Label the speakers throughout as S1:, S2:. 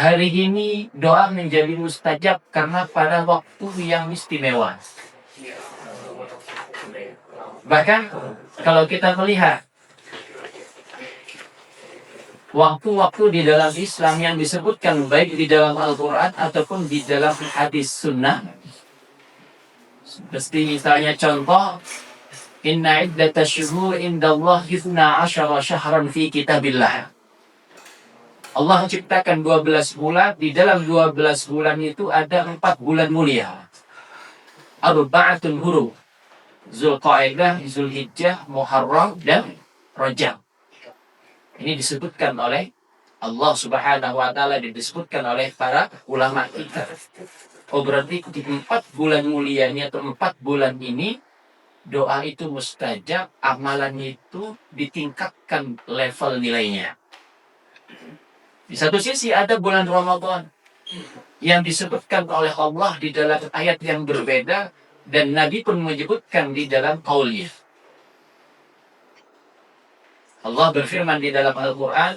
S1: Hari ini doa menjadi mustajab karena pada waktu yang istimewa. Bahkan kalau kita melihat waktu-waktu di dalam Islam yang disebutkan baik di dalam Al-Quran ataupun di dalam hadis sunnah, seperti misalnya contoh, inna iddata syuhur indallah 12 syahran fi kitabillah. Allah menciptakan 12 bulan, di dalam 12 bulan itu ada 4 bulan mulia. Arba'atun hurum, Zulqa'dah, Zulhijjah, Muharram, dan Rajab. Ini disebutkan oleh Allah Subhanahu wa Ta'ala, disebutkan oleh para ulama kita. Oh, berarti di 4 bulan mulia ini atau 4 bulan ini doa itu mustajab, amalan itu ditingkatkan level nilainya. Di satu sisi ada bulan Ramadan yang disebutkan oleh Allah di dalam ayat yang berbeda, dan Nabi pun menyebutkan di dalam qaulnya. Allah berfirman di dalam Al-Quran,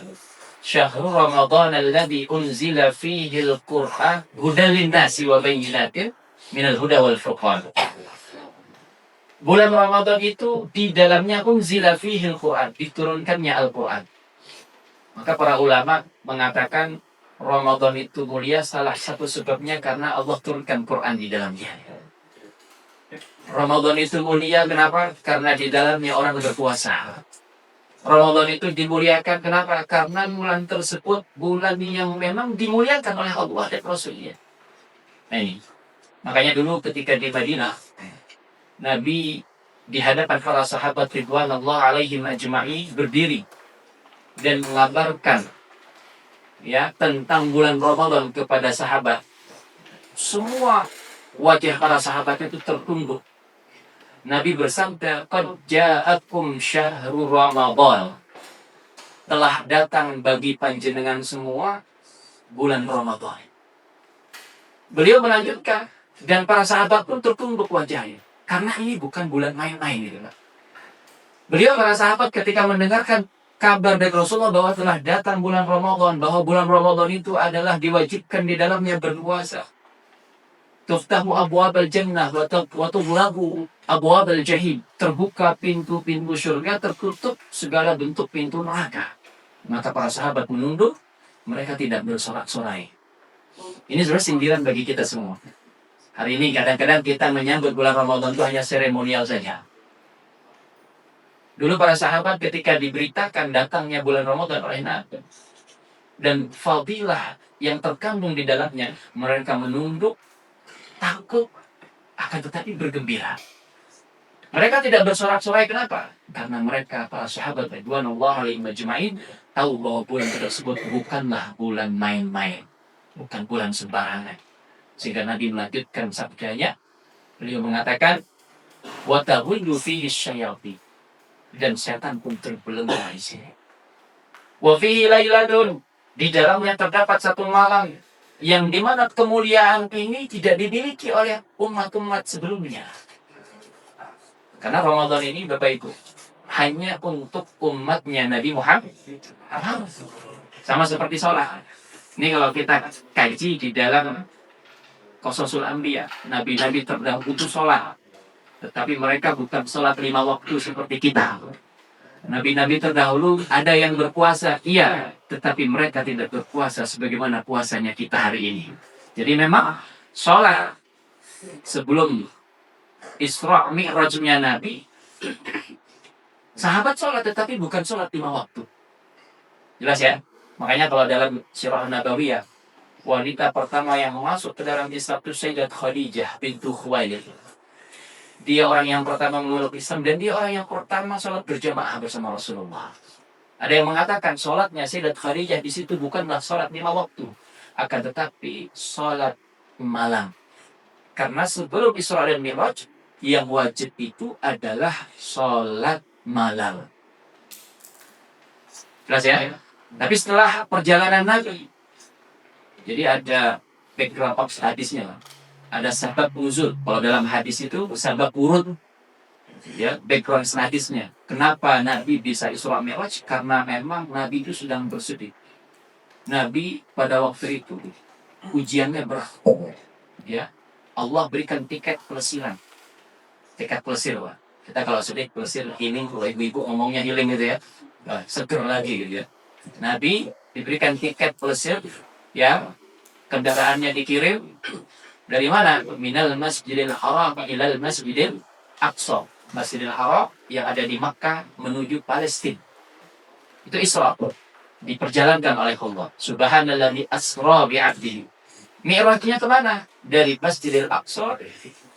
S1: Syahrul Ramadan alladzi unzila fihi al-Qur'an hudan lin-nasi wa bayyinatin minal huda wal furqan. Bulan Ramadan itu di dalamnya unzila fihi al-Qur'an, diturunkannya Al-Quran. Maka para ulama mengatakan Ramadan itu mulia salah satu sebabnya karena Allah turunkan Quran di dalamnya. Ramadan itu mulia kenapa? Karena di dalamnya orang berpuasa. Ramadan itu dimuliakan kenapa? Karena bulan tersebut bulan yang memang dimuliakan oleh Allah dan Rasulnya. Nah, ini. Makanya dulu ketika di Madinah, Nabi di hadapan para sahabat ridwanullah alaihim ajma'i berdiri dan mengabarkan tentang bulan Ramadan kepada sahabat. Semua wajah para sahabat itu tertunduk. Nabi bersabda, qad ja'akum syahrul Ramadan. Telah datang bagi panjenengan semua bulan Ramadan. Beliau melanjutkan, dan para sahabat pun tertunduk wajahnya. Karena ini bukan bulan main-main gitu. Beliau para sahabat ketika mendengarkan kabar dari Rasulullah bahwa telah datang bulan Ramadan, bahwa bulan Ramadan itu adalah diwajibkan di dalamnya berpuasa. Tuftahu abwabal jannah wa tughlaqu abwabal jahim. Terbuka pintu-pintu surga, tertutup segala bentuk pintu neraka. Maka para sahabat menunduk, mereka tidak bersorak-sorai. Ini sebenarnya sindiran bagi kita semua. Hari ini kadang-kadang kita menyambut bulan Ramadan itu hanya seremonial saja. Dulu para sahabat ketika diberitakan datangnya bulan Ramadan oleh Nabi dan fadilah yang terkandung di dalamnya, mereka menunduk, takut, akan tetapi bergembira. Mereka tidak bersorak-sorai. Kenapa? Karena mereka para sahabat ridwanullah alaihim ajma'in tahu bahwa bulan tersebut bukanlah bulan main-main, bukan bulan sembarangan. Sehingga Nabi melanjutkan sabdanya, beliau mengatakan, wa tahullu fihi syayatin, dan setan pun terbelenggu di sini. Wa fihi lailatun, di dalamnya terdapat satu malam yang dimana kemuliaan ini tidak dimiliki oleh umat-umat sebelumnya. Karena Ramadan ini Bapak Ibu hanya untuk umatnya Nabi Muhammad. Sama seperti sholat. Ini kalau kita kaji di dalam Qasasul Anbiya, Nabi-Nabi terdahulu itu sholat, tetapi mereka bukan sholat 5 waktu seperti kita. Nabi-Nabi terdahulu ada yang berpuasa, iya, tetapi mereka tidak berpuasa sebagaimana puasanya kita hari ini. Jadi memang sholat sebelum Isra Mi'rajnya Nabi, sahabat sholat tetapi bukan sholat 5 waktu. Jelas ya? Makanya kalau dalam Sirah Nabawiyah, wanita pertama yang masuk ke dalam Islam itu Sayyidat Khadijah bintu Khuwailid. Dia orang yang pertama memeluk Islam dan dia orang yang pertama sholat berjamaah bersama Rasulullah. Ada yang mengatakan sholatnya Sayyidat Khadijah di situ bukanlah sholat 5 waktu, akan tetapi sholat malam. Karena sebelum Isra dan Mi'raj, yang wajib itu adalah sholat malam. Jelas ya? Tapi setelah perjalanan Nabi, jadi ada background of hadisnya, ada sabab nuzul. Kalau dalam hadis itu sabab urut, ya, background hadisnya. Kenapa Nabi bisa Isra Mi'raj? Karena memang Nabi itu sedang bersedih. Nabi pada waktu itu ujiannya berat. Ya, Allah berikan tiket pelesiran. Tiket pelesir, Pak. Kita kalau sudah pelesir healing, kalau ibu-ibu ngomongnya healing gitu ya. Nah, seger lagi gitu ya. Nabi diberikan tiket pelesir, ya, kendaraannya dikirim dari mana? Minal Masjidil Haram ilal Masjidil Aqsa. Masjidil Haram yang ada di Makkah menuju Palestina. Itu Isra. Diperjalankan oleh Allah. Subhanalladzi asra bi'abdihi. Mi'rajnya ke mana? Dari Masjidil Aqsa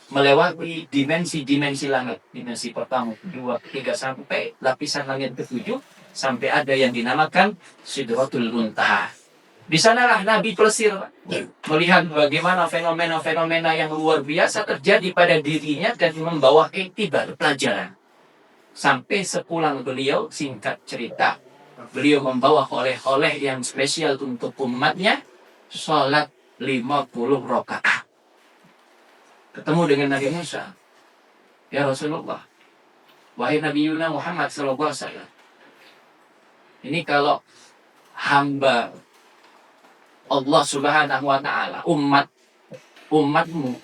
S1: melewati dimensi-dimensi langit. Dimensi pertama, kedua, ketiga, sampai lapisan langit ketujuh. Sampai ada yang dinamakan Sidratul Muntaha. Di sanalah Nabi pelesir melihat bagaimana fenomena-fenomena yang luar biasa terjadi pada dirinya dan membawa iktibar pelajaran. Sampai sepulang beliau, singkat cerita, beliau membawa oleh-oleh yang spesial untuk umatnya, sholat 50 rakaat. Ketemu dengan Nabi Musa. Ya Rasulullah, wahai Nabi Yuna Muhammad SAW, ini kalau hamba Allah Subhanahu wa Ta'ala, umatmu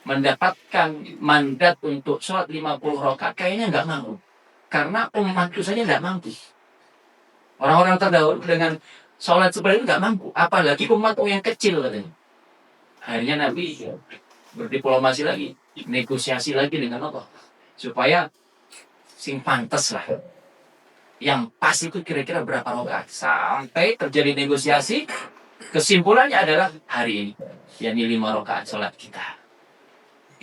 S1: mendapatkan mandat untuk sholat 50 rakaat, kayaknya nggak mampu. Karena umatku saja nggak mampu. Orang-orang terdahulu dengan sholat seperti itu nggak mampu. Apalagi umatmu yang kecil katanya. Akhirnya Nabi berdiplomasi lagi, negosiasi lagi dengan Allah. Supaya sing pantes lah. Yang pas itu kira-kira berapa rakaat. Sampai terjadi negosiasi, kesimpulannya adalah hari ini, yakni 5 rakaat sholat kita.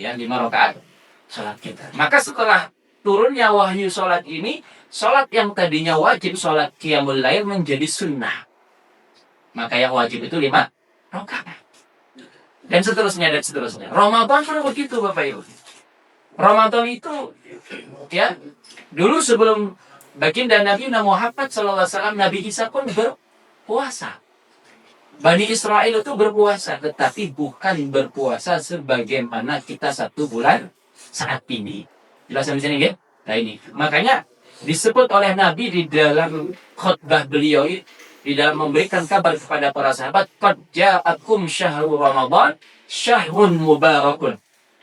S1: Ya, 5 rakaat sholat kita. Maka setelah turunnya wahyu sholat ini, sholat yang tadinya wajib, sholat qiyamul lail menjadi sunnah. Maka yang wajib itu 5 rakaat. Dan seterusnya, dan seterusnya. Ramadan pun begitu, Bapak Ibu. Ramadan itu, ya, dulu sebelum baginda Nabi Muhammad SAW, Nabi Isa pun berpuasa. Bani Israel itu berpuasa, tetapi bukan berpuasa sebagaimana kita 1 bulan saat ini. Jelas sampai sini, ya? Nah ini, makanya disebut oleh Nabi di dalam khutbah beliau, di dalam memberikan kabar kepada para sahabat, qad ja'akum syahrul Ramadan, syahrun mubarakun.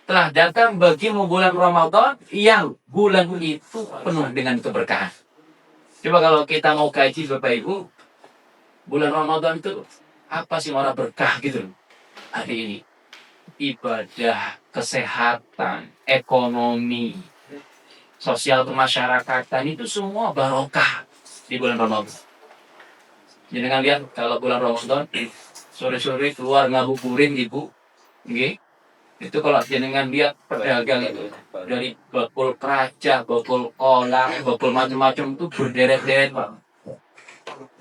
S1: Telah datang bagimu bulan Ramadan yang bulan itu penuh dengan keberkahan. Coba kalau kita mau kaji, Bapak Ibu, bulan Ramadan itu apa sih orang berkah gitu hari ini? Ibadah, kesehatan, ekonomi, sosial kemasyarakatan, itu semua barokah di bulan Ramadan. Jadi dengan lihat kalau bulan Ramadan sore-sore keluar ngabuburin ibu, okay? Itu kalau jenengan lihat pedagang itu dari bakul keraca, bakul kolang, bakul macam-macam itu berderet-deret, Pak.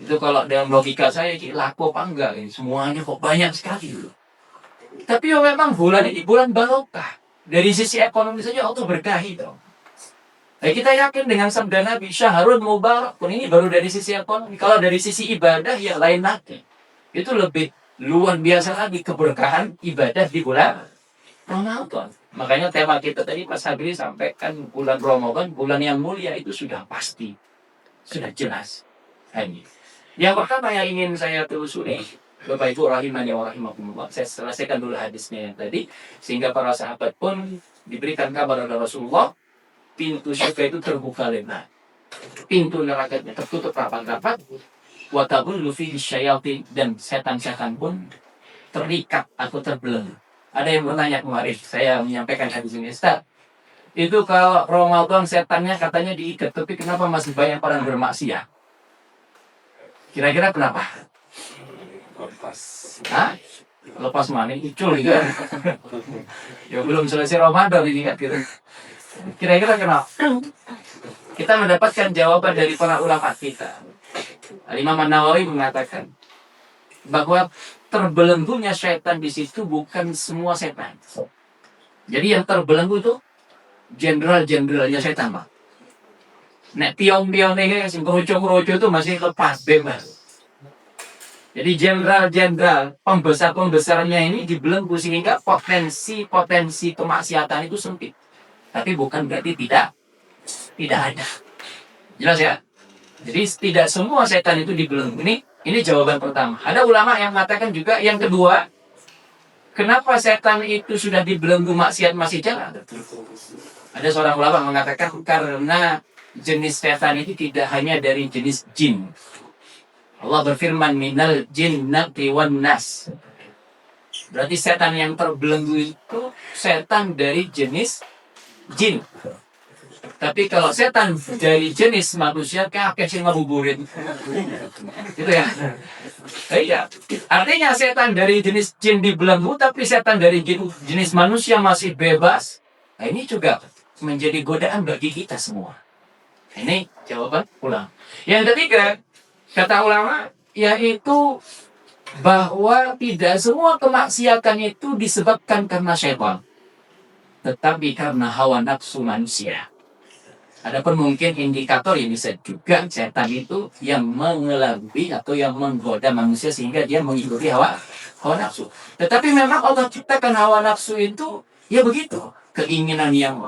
S1: Itu kalau dalam logika saya laku apa enggak ini? Semuanya kok banyak sekali loh. Tapi ya memang bulan ini bulan barokah. Dari sisi ekonomi saja Allah berkahi dong. Nah, kita yakin dengan sabda Nabi syahrul mubarak pun ini baru dari sisi ekonomi. Kalau dari sisi ibadah ya lain lagi. Itu lebih luar biasa lagi keberkahan ibadah di bulan Ramadan. Makanya tema kita tadi Mas Habib sampaikan bulan Ramadan, bulan yang mulia itu sudah pasti, sudah jelas. Ini. Yang pertama yang ingin saya telusuri, Bapak Ibu rahimani wa rahimakumullah, saya selesaikan dulu hadisnya yang tadi, sehingga para sahabat pun diberikan kabar oleh Rasulullah, pintu surga itu terbuka lebar, pintu nerakanya tertutup rapat-rapat, wa tabullu fihi syayatin, dan setan-setan pun terikat atau terbelenggu. Ada yang bertanya kemarin, saya menyampaikan hadis ini, Ustaz, itu kalau Ramadan setannya katanya diikat, tapi kenapa masih banyak orang bermaksiat? Kira-kira kenapa? Lepas. Hah? Lepas mana? Icul gitu. Ya belum selesai Ramadan ini kan gitu. Kira-kira kenapa? Kita mendapatkan jawaban dari para ulama kita. Imam An-Nawawi mengatakan bahwa terbelenggunya setan di situ bukan semua setan. Jadi yang terbelenggu itu jenderal-jenderalnya setan, Pak. Nek pion-pionnya yang kerucu-kerucu itu masih lepas, bebas. Jadi jenderal-jenderal pembesar-pembesarnya ini dibelenggu sehingga potensi kemaksiatan itu sempit. Tapi bukan berarti tidak ada. Jelas ya? Jadi tidak semua setan itu dibelenggu. Ini Ini jawaban pertama. Ada ulama yang mengatakan juga yang kedua, kenapa setan itu sudah dibelenggu maksiat masih jalan? Ada seorang ulama mengatakan karena jenis setan itu tidak hanya dari jenis jin. Allah berfirman minal jinnati wan nas. Berarti setan yang terbelenggu itu setan dari jenis jin. Tapi kalau setan dari jenis manusia kayak sih ngabuburit. Gitu ya. Iya. Artinya setan dari jenis jin dibelenggu tapi setan dari jenis manusia masih bebas. Nah, ini juga menjadi godaan bagi kita semua. Ini jawaban ulama. Yang ketiga, kata ulama, yaitu bahwa tidak semua kemaksiatan itu disebabkan karena syaitan, tetapi karena hawa nafsu manusia. Adapun mungkin indikator yang bisa juga setan itu yang mengelabui atau yang menggoda manusia sehingga dia mengikuti hawa nafsu. Tetapi memang Allah ciptakan hawa nafsu itu ya begitu, keinginan yang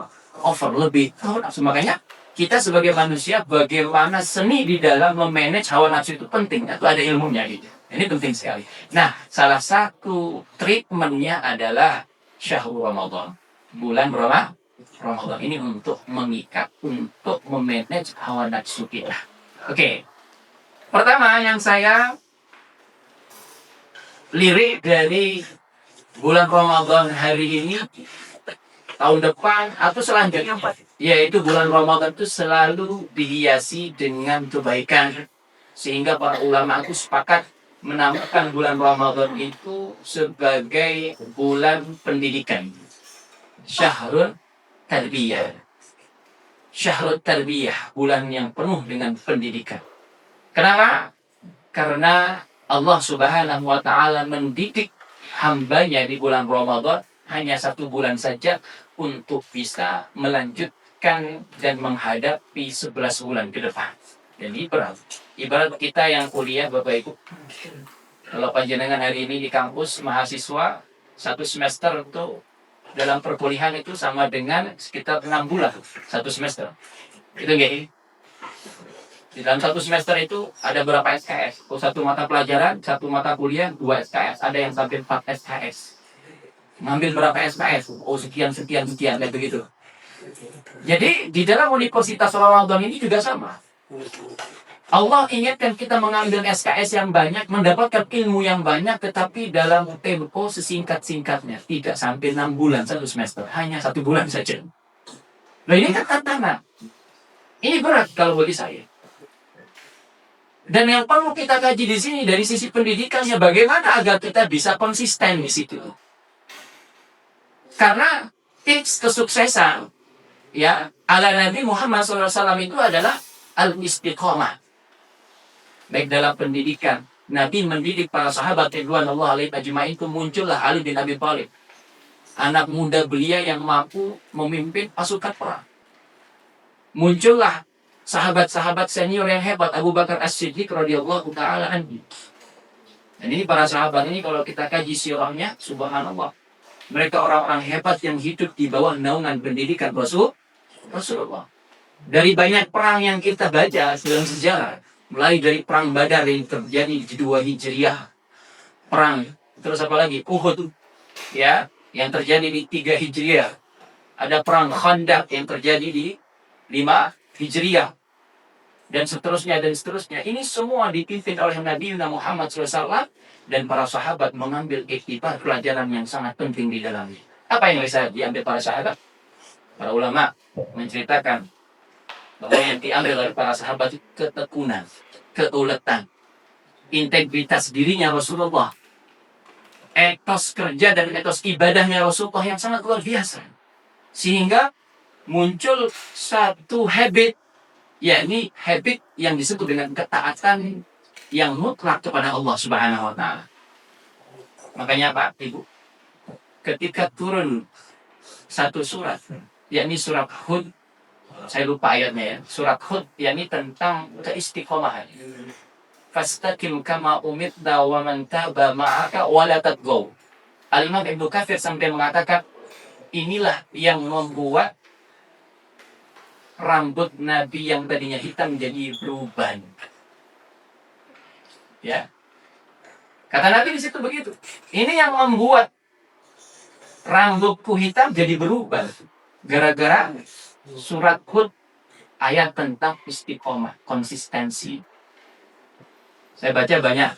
S1: over lebih hawa nafsu. Makanya kita sebagai manusia bagaimana seni di dalam memanage hawa nafsu itu penting, atau ada ilmunya gitu. Ini penting sekali. Nah, salah satu treatmentnya adalah syahrul Ramadan. Bulan Ramadan ini untuk mengikat, untuk memanage hawa nafsu kita. Oke. Pertama yang saya lirik dari bulan Ramadan hari ini, tahun depan atau selanjutnya, yaitu bulan Ramadan itu selalu dihiasi dengan kebaikan. Sehingga para ulama itu sepakat menamakan bulan Ramadan itu sebagai bulan pendidikan. Syahrul Tarbiyah. Syahrul Tarbiyah, bulan yang penuh dengan pendidikan. Kenapa? Karena Allah Subhanahu wa Ta'ala mendidik hambanya di bulan Ramadan hanya 1 bulan saja untuk bisa melanjutkan dan menghadapi 11 bulan ke depan. Jadi ibarat kita yang kuliah, Bapak Ibu. Kalau panjenengan hari ini di kampus mahasiswa 1 semester itu dalam perkuliahan itu sama dengan sekitar 6 bulan 1 semester. Itu enggak? Di dalam 1 semester itu ada berapa SKS? 1 mata pelajaran, 1 mata kuliah, 2 SKS. Ada yang sampai 4 SKS. Ngambil berapa SKS? Sekian, kayak begitu. Jadi di dalam Universitas Ramadan ini juga sama. Allah ingatkan kita mengambil SKS yang banyak, mendapatkan ilmu yang banyak, tetapi dalam tempo sesingkat-singkatnya. Tidak sampai 6 bulan 1 semester, hanya 1 bulan saja. Nah, ini kan tantangan. Ini berat kalau bagi saya. Dan yang perlu kita kaji di sini dari sisi pendidikannya, bagaimana agar kita bisa konsisten di situ. Karena tips kesuksesan ya ala Nabi Muhammad SAW itu adalah al-istiqomah. Baik dalam pendidikan, Nabi mendidik para sahabat ridwanullah alaihi ajma'in, itu muncullah Ali bin Abi Thalib, anak muda belia yang mampu memimpin pasukan perang. Muncullah sahabat-sahabat senior yang hebat, Abu Bakar As-Siddiq radhiyallahu taala anhu. Dan ini para sahabat ini kalau kita kaji sirahnya, subhanallah, mereka orang-orang hebat yang hidup di bawah naungan pendidikan Rasulullah. Dari banyak perang yang kita baca dalam sejarah, mulai dari perang Badar yang terjadi di 2 Hijriah, perang terus apa lagi Uhud ya yang terjadi di 3 Hijriah, ada perang Khandaq yang terjadi di 5 Hijriah, dan seterusnya. Ini semua dipimpin oleh Nabi Muhammad SAW, dan para sahabat mengambil iktibar pelajaran yang sangat penting di dalamnya. Apa yang bisa diambil para sahabat? Para ulama menceritakan bahwa yang diambil oleh para sahabat itu ketekunan, keuletan, integritas dirinya Rasulullah, etos kerja dan etos ibadahnya Rasulullah yang sangat luar biasa. Sehingga muncul satu habit, yakni habit yang disebut dengan ketaatan yang mutlak kepada Allah Subhanahu wa Ta'ala. Makanya Pak Ibu, ketika turun satu surat, yakni surat Hud, saya lupa ayatnya ya, surat Hud, yakni tentang keistiqomahan. Fastaqim kama umirta wa man taba ma'aka wa la tatghaw. Al-Imam Ibnu Katsir sampai mengatakan, inilah yang membuat rambut Nabi yang tadinya hitam jadi berubah. Ya, kata Nabi di situ begitu. Ini yang membuat rambutku hitam jadi berubah. Gara-gara surat Hud ayat tentang istiqomah, konsistensi. Saya baca banyak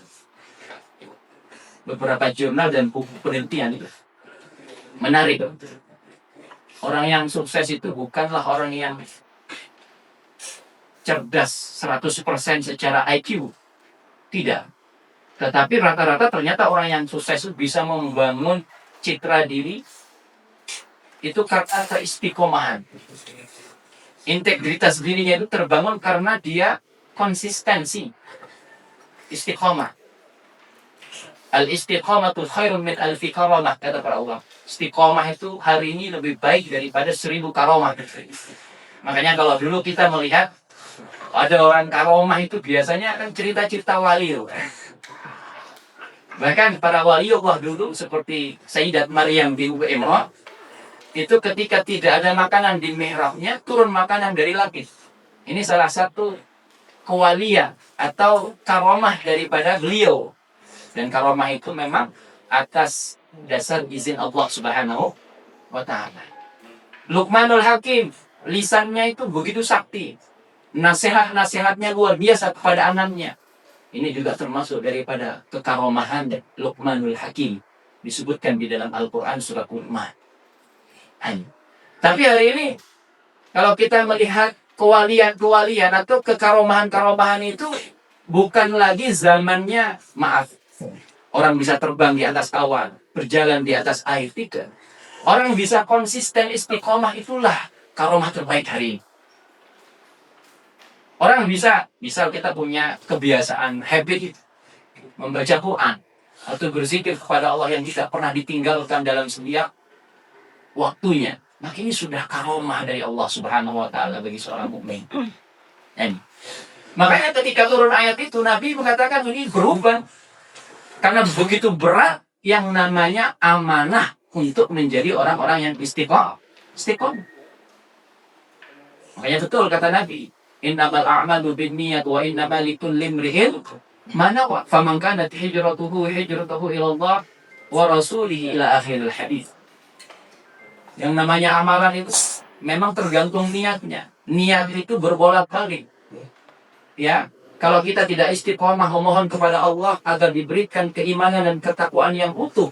S1: beberapa jurnal dan buku penelitian itu. Menarik. Orang yang sukses itu bukanlah orang yang cerdas 100% secara IQ. Tidak. Tetapi rata-rata ternyata orang yang sukses itu bisa membangun citra diri itu karena keistiqomahan. Integritas dirinya itu terbangun karena dia konsistensi. Istiqomah. Al-istiqamatu khairun min alfi karamah, kata para ulama. Istiqomah itu hari ini lebih baik daripada 1000 karamah. Makanya kalau dulu kita melihat ada orang karomah itu biasanya kan cerita-cerita wali. Bahkan para wali Allah dulu seperti Sayyidat Maryam bintu Imran itu ketika tidak ada makanan di mihrabnya turun makanan dari langit. Ini salah satu kewalian atau karomah daripada beliau. Dan karomah itu memang atas dasar izin Allah Subhanahu wa ta'ala. Luqmanul Hakim, lisannya itu begitu sakti. Nasihat-nasihatnya luar biasa kepada anaknya. Ini juga termasuk daripada kekaromahan Luqmanul Hakim. Disebutkan di dalam Al-Quran surah Luqman. Tapi hari ini, kalau kita melihat kewalian-kewalian atau kekaromahan-karomahan itu bukan lagi zamannya, maaf, orang bisa terbang di atas awan, berjalan di atas air, tidak. Orang bisa konsisten istiqomah, itulah karomah terbaik hari ini. Orang bisa, misal kita punya kebiasaan, habit membaca Quran atau berzikir kepada Allah yang tidak pernah ditinggalkan dalam setiap waktunya. Maka ini sudah karomah dari Allah Subhanahu wa ta'ala bagi seorang mukmin. Makanya ketika turun ayat itu Nabi mengatakan ini berubah. Karena begitu berat yang namanya amanah untuk menjadi orang-orang yang istiqomah. Makanya betul kata Nabi, innamal a'malu binniyat wa innamal likulli imri'in ma nawa. Faman kanat hijratuhu ila Allah wa rasulihi ila akhiril hadis. Yang namanya amalan itu memang tergantung niatnya. Niat itu berbolak-balik. Ya, kalau kita tidak istiqomah memohon kepada Allah agar diberikan keimanan dan ketakwaan yang utuh.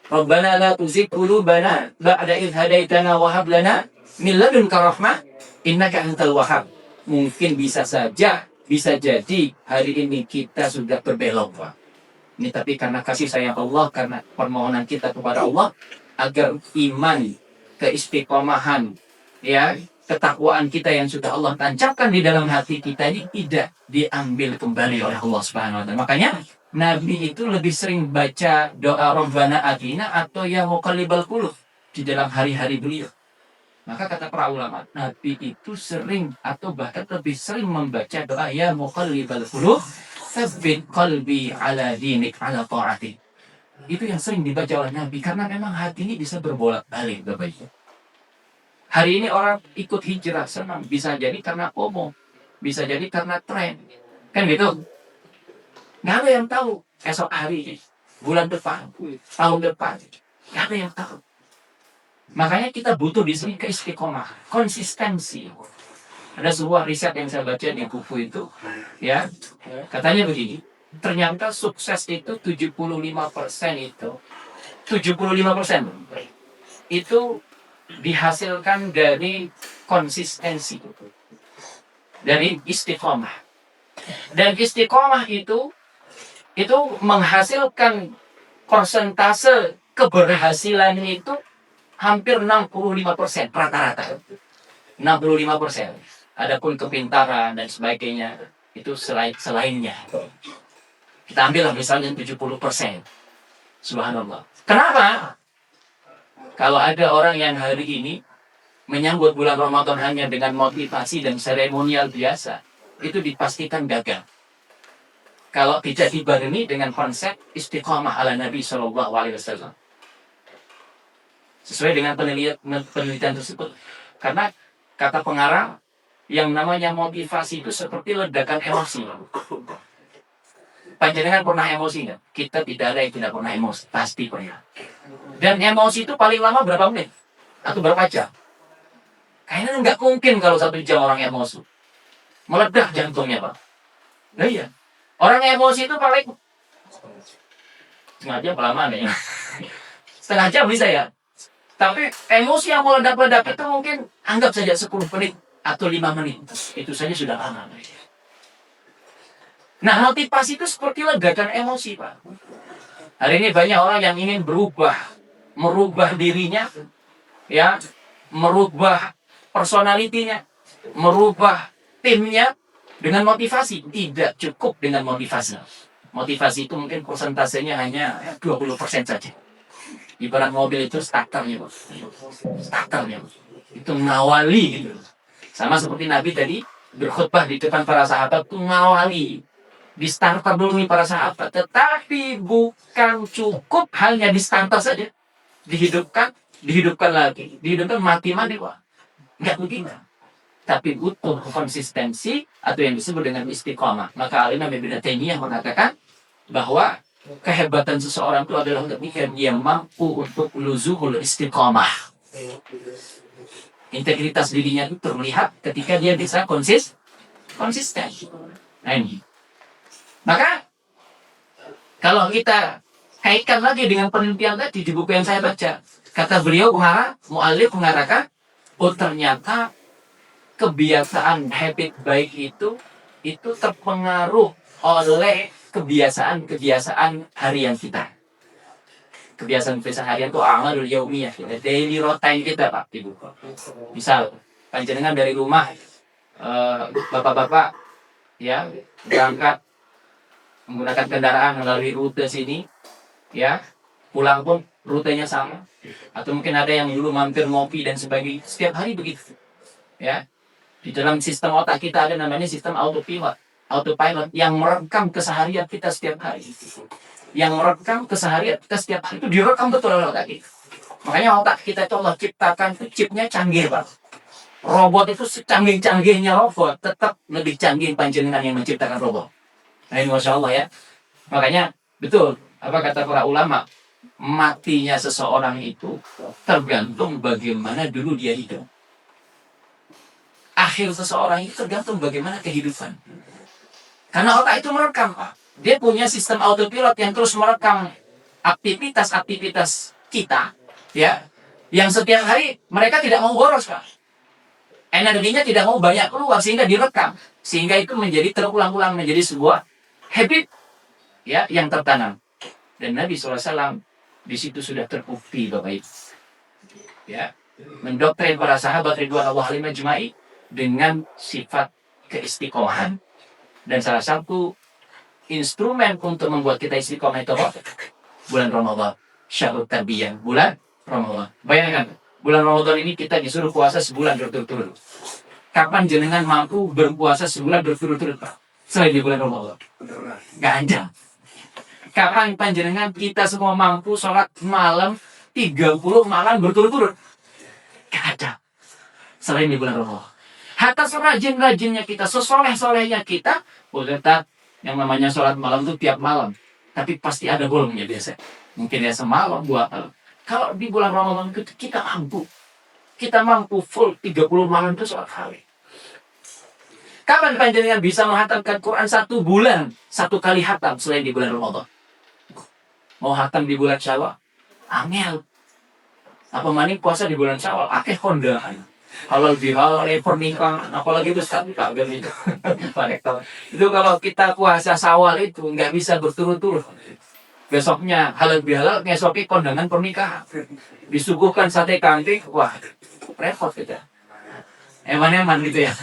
S1: Rabbana la tuzigh qulubana ba'da idh hadaitana wa hab lana min ladunka rahmah innaka antal wahhab. Mungkin bisa jadi hari ini kita sudah berbelok, Pak. Ini tapi karena kasih sayang Allah, karena permohonan kita kepada Allah agar iman, keistiqomahan, ya, ketakwaan kita yang sudah Allah tancapkan di dalam hati kita ini tidak diambil kembali oleh Allah Subhanahu wa ta'ala. Makanya Nabi itu lebih sering baca doa Rabbana Atina atau ya muqallibal qulub di dalam hari-hari beliau. Maka kata para ulama, Nabi itu sering atau bahkan lebih sering membaca doa ya muqallibal qulub tsabbit qalbi ala dinik ala ta'atik. Itu yang sering dibaca oleh Nabi karena memang hati ini bisa berbolak-balik, Bapak Ibu. Hari ini orang ikut hijrah senang, bisa jadi karena FOMO, bisa jadi karena tren, kan gitu. Nggak ada yang tahu esok hari, bulan depan, tahun depan, nggak ada yang tahu. Makanya kita butuh di sini keistiqomah, konsistensi. Ada sebuah riset yang saya baca di buku itu, ya, katanya begini. Ternyata sukses itu 75% itu dihasilkan dari konsistensi, dari istiqomah. Dan istiqomah itu menghasilkan persentase keberhasilan itu hampir 65% rata-rata. 65%. Adapun kepintaran dan sebagainya itu selainnya. Kita ambillah misalnya 70%. Subhanallah. Kenapa? Kalau ada orang yang hari ini menyambut bulan Ramadan hanya dengan motivasi dan seremonial biasa, itu dipastikan gagal. Kalau tidak dibarengi dengan konsep istiqomah ala Nabi SAW. Sesuai dengan penelitian tersebut. Karena kata pengarang, yang namanya motivasi itu seperti ledakan emosi. Panjenengan pernah emosi nggak? Kita tidak ada yang tidak pernah emosi, pasti pernah. Dan emosi itu paling lama berapa menit? Atau berapa jam? Kayaknya nggak mungkin kalau 1 jam orang emosi. Meledak jantungnya, Pak. Nah iya. Orang emosi itu paling setengah jam lama nih. Setengah jam bisa ya. Tapi emosi yang meledak-ledak itu mungkin anggap saja 10 menit atau 5 menit. Itu saja sudah lama. Nah, motivasi itu seperti ledakan emosi, Pak. Hari ini banyak orang yang ingin berubah, merubah dirinya, ya, merubah personalitinya, merubah timnya dengan motivasi. Tidak cukup dengan motivasi. Motivasi itu mungkin persentasenya hanya 20% saja. Ibarat mobil itu starternya, Pak. Starternya, Pak. Itu ngawali gitu. Sama seperti Nabi tadi berkhutbah di depan para sahabat itu ngawali. Di starter dulu nih para sahabat. Tetapi bukan cukup hanya di starter saja. Dihidupkan lagi. Dihidupkan mati-mati, Pak. Enggak begitu. Tapi butuh konsistensi atau yang disebut dengan istiqomah. Maka Imam Ibnu Taimiyah mengatakan bahwa kehebatan seseorang itu adalah ketika dia mampu untuk luzuhul istiqomah. Integritas dirinya itu terlihat ketika dia bisa konsisten. Nah ini. Maka kalau kita kaitkan lagi dengan penelitian tadi di buku yang saya baca, kata beliau mu'alif mengatakan, oh ternyata kebiasaan habit baik itu terpengaruh oleh kebiasaan harian kita. Kebiasaan harian itu amalul yaumiyah, daily routine kita, Pak, Ibu. Misal, panjenengan dari rumah, bapak-bapak, ya, berangkat menggunakan kendaraan melalui rute sini, ya, pulang pun rutenya sama. Atau mungkin ada yang dulu mampir ngopi dan sebagainya. Setiap hari begitu, ya. Di dalam sistem otak kita ada namanya sistem autopilot yang merekam keseharian kita setiap hari. Yang merekam keseharian kita setiap hari itu direkam betul oleh otak kita. Makanya otak kita itu Allah ciptakan itu chipnya canggih, Pak. Robot itu secanggih-canggihnya robot tetap lebih canggih panjenengan yang menciptakan robot. Nah ini Masya Allah ya. Makanya betul apa kata para ulama, matinya seseorang itu tergantung bagaimana dulu dia hidup. Akhir seseorang itu tergantung bagaimana kehidupan. Karena otak itu merekam, Pak. Dia punya sistem autopilot yang terus merekam aktivitas kita, ya, yang setiap hari mereka tidak mau boros, Pak. Energinya tidak mau banyak keluar sehingga direkam, sehingga itu menjadi terulang-ulang menjadi sebuah habit, ya, yang tertanam. Dan Nabi SAW di situ sudah terbukti, Bapak Ibu, ya, mendoktrin para sahabat ridwanullah alaihim ajma'i dengan sifat keistiqomahan. Dan salah satu instrumen untuk membuat kita istiqomah itu bulan Ramadan, syahrul tarbiyah, bulan Ramadan. Bayangkan, bulan Ramadan ini kita disuruh puasa sebulan berturut-turut. Kapan jenengan mampu berpuasa sebulan berturut-turut, Pak? Selain di bulan Ramadan. Gak ada. Kapan panjenengan kita semua mampu sholat malam 30 malam berturut-turut? Gak ada. Selain di bulan Ramadan. Hatta serajin-rajinnya kita, sesoleh-solehnya kita, tetap yang namanya sholat malam itu tiap malam. Tapi pasti ada bolongnya biasa. Mungkin ya semalam, 2 malam. Kalau di bulan Ramadan kita mampu. Kita mampu full 30 malam itu sholat hari. Kapan panjenengan bisa menghatamkan Quran 1 bulan? 1 kali hatam selain di bulan Ramadan. Mau hatam di bulan Syawal? Angel. Apa maning puasa di bulan Syawal? Akeh kondangan. Halal bihalal pernikahan, apalagi itu satu tak gitu. Itu kalau kita puasa Syawal itu nggak bisa berturut-turut. Besoknya halal bihalal, besoknya kondangan pernikahan. Disuguhkan sate kambing, wah repot kita. Eman-eman gitu ya.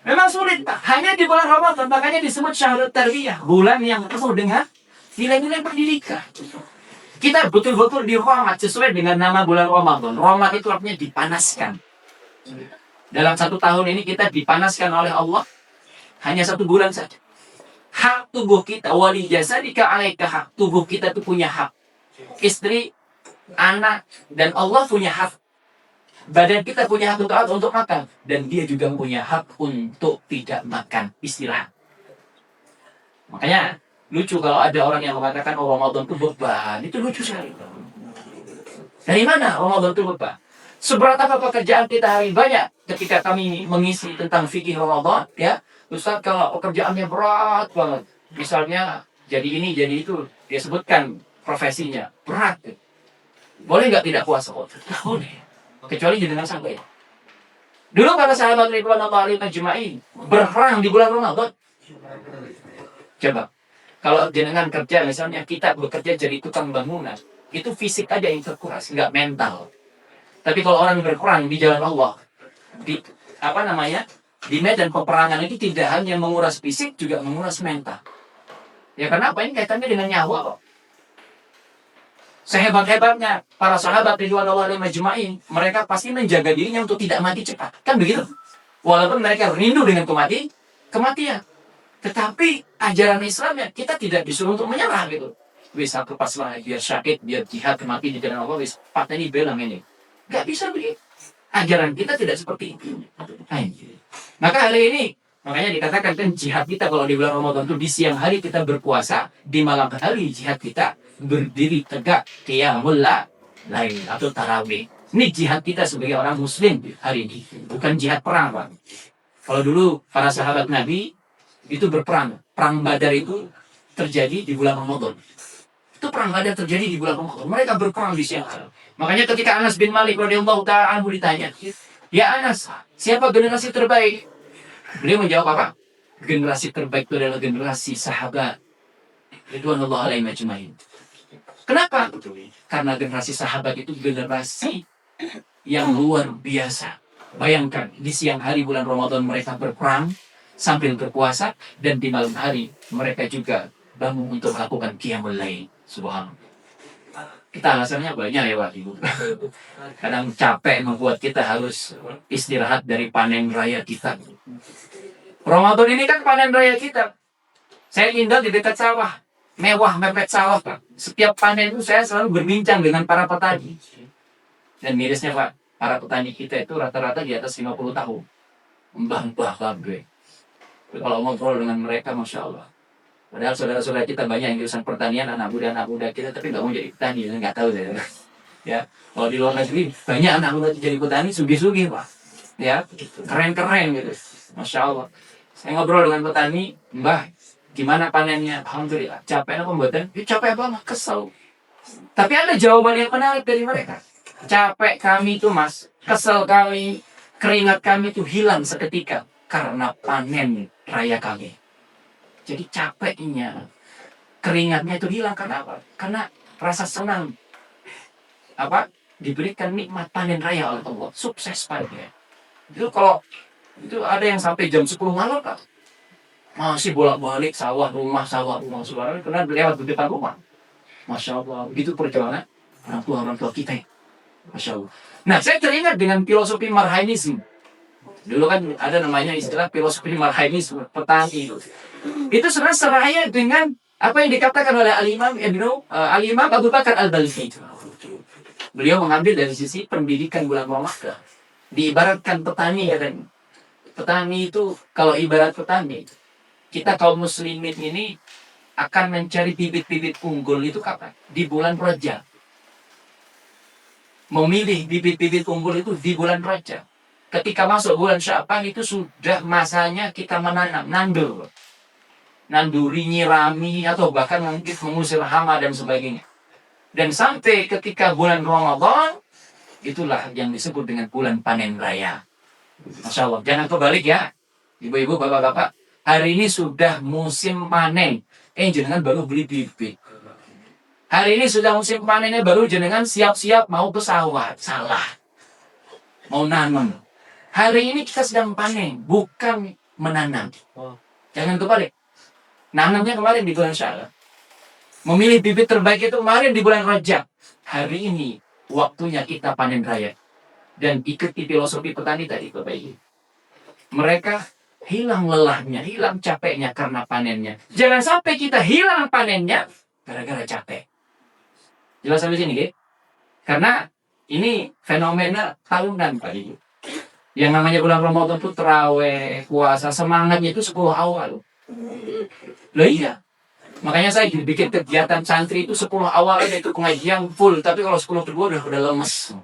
S1: Memang sulit, Pak. Hanya di bulan Ramadan, makanya disebut syahrul tarbiyah, bulan yang penuh dengan nilai-nilai pendidikan. Kita betul-betul dihormat sesuai dengan nama bulan Ramadan. Ramadan itu artinya dipanaskan. Dalam 1 tahun ini kita dipanaskan oleh Allah hanya 1 bulan saja. Hak tubuh kita, wali jasadika alaika hak. Tubuh kita itu punya hak. Istri, anak, dan Allah punya hak. Badan kita punya hak untuk makan. Dan dia juga punya hak untuk tidak makan. Istirahat. Makanya Lucu kalau ada orang yang mengatakan Ramadan itu beban. Itu lucu sekali. Dari mana Ramadan itu beban? Seberat apa pekerjaan kita hari banyak ketika kami mengisi tentang fikih Ramadan, ya. Ustaz, kalau pekerjaannya berat banget. Misalnya jadi ini, jadi itu. Dia sebutkan profesinya. Berat. Boleh nggak tidak puasa? Oh, tidak boleh. Kecuali jenengan sampai. Dulu para sahabat Ridwanullah alaihim ajma'in berperang di bulan Ramadan. Coba. Kalau jenengan kerja, misalnya kita bekerja jadi tukang bangunan, itu fisik aja yang terkuras, nggak mental. Tapi kalau orang berperang di jalan Allah, di di medan peperangan itu tidak hanya menguras fisik, juga menguras mental. Ya kenapa? Ini kaitannya dengan nyawa kok. Sehebat-hebatnya para sahabat Ridwanullah alaihim ajma'in, mereka pasti menjaga dirinya untuk tidak mati cepat. Kan begitu? Walaupun mereka rindu dengan kematian. Tetapi ajaran Islamnya kita tidak disuruh untuk menyerah gitu. Wis aku pasrah biar sakit, biar jihad mati di jalan Allah, wis pateni belang ini. Gak bisa begitu. Ajaran kita tidak seperti itu. Maka hari ini, makanya dikatakan kan jihad kita kalau di bulan Ramadan itu di siang hari kita berpuasa, di malam hari jihad kita berdiri tegak qiyamul lail atau tarawih. Ini jihad kita sebagai orang muslim hari ini, bukan jihad perang, Pak. Kalau dulu para sahabat Nabi itu berperang. Perang Badar itu terjadi di bulan Ramadan. Itu perang Badar terjadi di bulan Ramadan. Mereka berperang di siang hari. Makanya ketika Anas bin Malik radhiyallahu ta'ala anhu ditanya, "Ya Anas, siapa generasi terbaik?" Beliau menjawab apa? Generasi terbaik itu adalah generasi sahabat Ridwanullah alaihim ajma'in. Kenapa? Karena generasi sahabat itu generasi yang luar biasa. Bayangkan, di siang hari bulan Ramadan mereka berperang sambil berpuasa, dan di malam hari mereka juga bangun untuk melakukan qiyamul lail. Subhanallah. Kita alasannya banyak ya Pak Ibu. Kadang capek membuat kita harus istirahat dari panen raya kita. Ramadan ini kan panen raya kita. Saya tinggal di dekat sawah. Mewah mepet sawah Pak. Setiap panen itu saya selalu berbincang dengan para petani. Dan mirisnya Pak, para petani kita itu rata-rata di atas 50 tahun. Mbah-mbah kabeh. Kalau ngobrol dengan mereka, Masya Allah. Padahal saudara-saudara kita banyak yang jurusan pertanian, anak muda kita, tapi nggak mau jadi petani, nggak tahu saya. Ya, kalau di luar negeri banyak anak muda jadi petani, sugih-sugih Pak. Ya, keren-keren gitu. Masya Allah. Saya ngobrol dengan petani, Mbah, gimana panennya? Alhamdulillah. Capek apa pembuatan? Ya, capek apa mah? Kesel. Tapi ada jawaban yang menarik dari mereka. Capek kami itu Mas, kesel kami, keringat kami itu hilang seketika karena panen raya kami. Jadi capeknya, keringatnya itu hilang karena apa? Karena rasa senang. Diberikan nikmat panen raya oleh Allah. Sukses panen. Itu kalau itu ada yang sampai jam 10 malam Pak. Masih bolak-balik sawah rumah, suara karena lewat di depan rumah. Masya Allah. Begitu perjalanan orang tua kita. Masya Allah. Nah, saya teringat dengan filosofi marhainisme. Dulu kan ada namanya istilah filosofi marhainisme, petani. Itu sebenarnya seraya dengan apa yang dikatakan oleh Al-Imam Abu Bakar Al-Balkhi. Beliau mengambil dari sisi pendidikan bulan Ramadan. Diibaratkan petani ya kan. Petani itu kalau ibarat petani, kita kaum muslimin ini akan mencari bibit-bibit unggul itu kapan? Di bulan Rajab. Memilih bibit-bibit unggul itu di bulan Rajab. Ketika masuk bulan Sya'ban itu sudah masanya kita menanam, nanduri, nyirami, atau bahkan mungkin mengusir hama dan sebagainya. Dan sampai ketika bulan Ramadan, itulah yang disebut dengan bulan panen raya. Masya Allah, jangan kebalik ya. Ibu-ibu, bapak-bapak, hari ini sudah musim panen. Jenengan baru beli bibit. Hari ini sudah musim panennya, baru jenengan siap-siap mau ke sawah. Salah. Mau nanam. Hari ini kita sedang panen, bukan menanam. Jangan kebalik. Nanamnya kemarin di bulan Syawal. Memilih bibit terbaik itu kemarin di bulan Rajab. Hari ini waktunya kita panen raya. Dan ikuti filosofi petani tadi Bapak Ibu. Mereka hilang lelahnya, hilang capeknya karena panennya. Jangan sampai kita hilang panennya gara-gara capek. Jelas sampai sini, gitu? Karena ini fenomena tahunan Pak Ibu. Yang namanya bulan Ramadan itu terawih, puasa, semangatnya itu 10 awal. Loh iya. Makanya saya bikin kegiatan santri itu 10 awal itu pengajian full, tapi kalau 10 kedua udah lemes.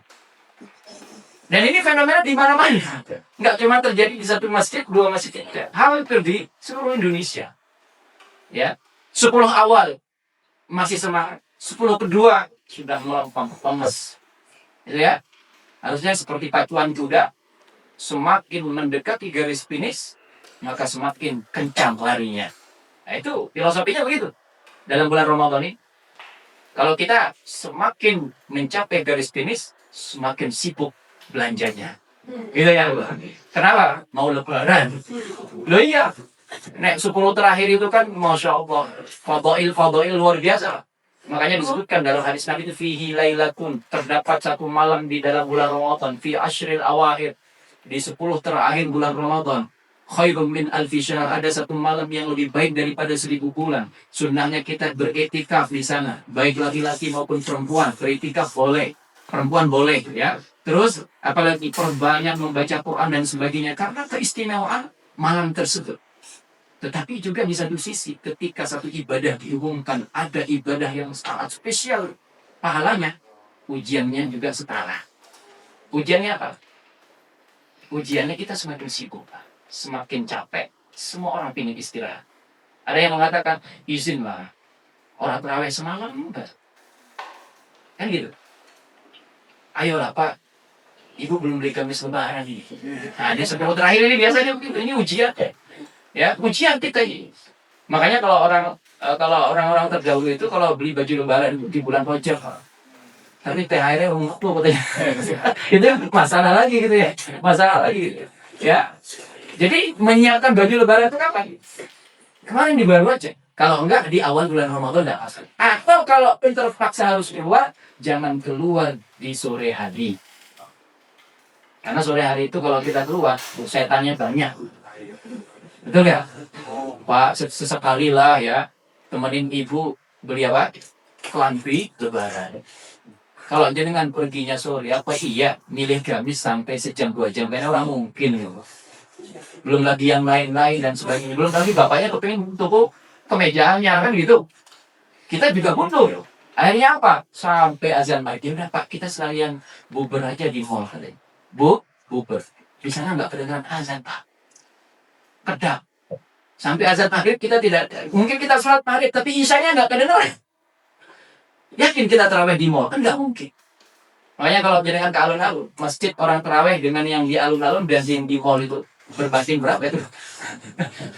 S1: Dan ini fenomena di mana-mana. Nggak cuma terjadi di satu masjid, dua masjid. Hampir di seluruh Indonesia. Ya, 10 awal masih semangat, 10 kedua sudah melempem, lemes. Ya, harusnya seperti pacuan kuda, semakin mendekati garis finish, maka semakin kencang larinya. Nah, itu filosofinya begitu. Dalam bulan Ramadan ini, kalau kita semakin mencapai garis finish, semakin sibuk belanjanya. Gitu ya, kenapa? Mau lebaran. Loh iya, nek 10 terakhir itu kan Masya Allah, fadail luar biasa. Makanya disebutkan dalam hadis Nabi itu fihi lailatun, terdapat satu malam di dalam bulan Ramadan, fi ashril awakhir, di 10 terakhir bulan Ramadan. Khairun min alfi syahr, ada satu malam yang lebih baik daripada 1000 bulan. Sunnahnya kita beretikaf di sana, baik laki-laki maupun perempuan. Beretikaf boleh, perempuan boleh, ya. Terus apalagi perbanyak membaca Quran dan sebagainya karena keistimewaan malam tersebut. Tetapi juga di satu sisi ketika satu ibadah dihubungkan ada ibadah yang sangat spesial pahalanya, ujiannya juga setara. Ujiannya apa? Ujiannya kita semakin sibuk, semakin capek, semua orang ingin istirahat. Ada yang mengatakan, izinlah orang terawih semalam, enggak. Kan gitu. Ayolah Pak, Ibu belum beli gamis lebaran ini. Nah, ini 10 terakhir ini biasanya begitu, ini ujian. Ya, ujian kita ini. Makanya kalau orang-orang terdahulu itu kalau beli baju lebaran di bulan Rajab, tapi THR-nya tuh katanya. Itu masalah lagi gitu ya. Masalah lagi. Ya. Jadi menyiapkan baju lebaran itu kapan? Kemarin di bulan Rajab. Kalau enggak di awal bulan Ramadan enggak asal. Atau kalau terpaksa harus keluar, jangan keluar di sore hari. Karena sore hari itu kalau kita keluar, setannya banyak. Betul ya? Pak, sesekali lah ya, temenin ibu beli apa? Kelambi lebaran. Kalau jenengan perginya sore, apa iya milih gamis sampai sejam 2 jam? Karena orang mungkin. Belum lagi yang lain-lain dan sebagainya. Belum lagi bapaknya kepingin toko kemejaannya kan gitu. Kita juga mundur. Akhirnya apa? Sampai azan maghrib, udah Pak, kita sekalian buber aja di mall katanya. Buber. Di sana nggak kedengaran azan Pak. Kedap. Sampai azan maghrib kita tidak, mungkin kita sholat maghrib, tapi isyanya nggak kedengaran. Yakin kita terawih di mall? Kan nggak mungkin. Makanya kalau jenengan ke alun-alun, masjid orang terawih dengan yang di alun-alun dan yang di mall itu berbanding berapa itu?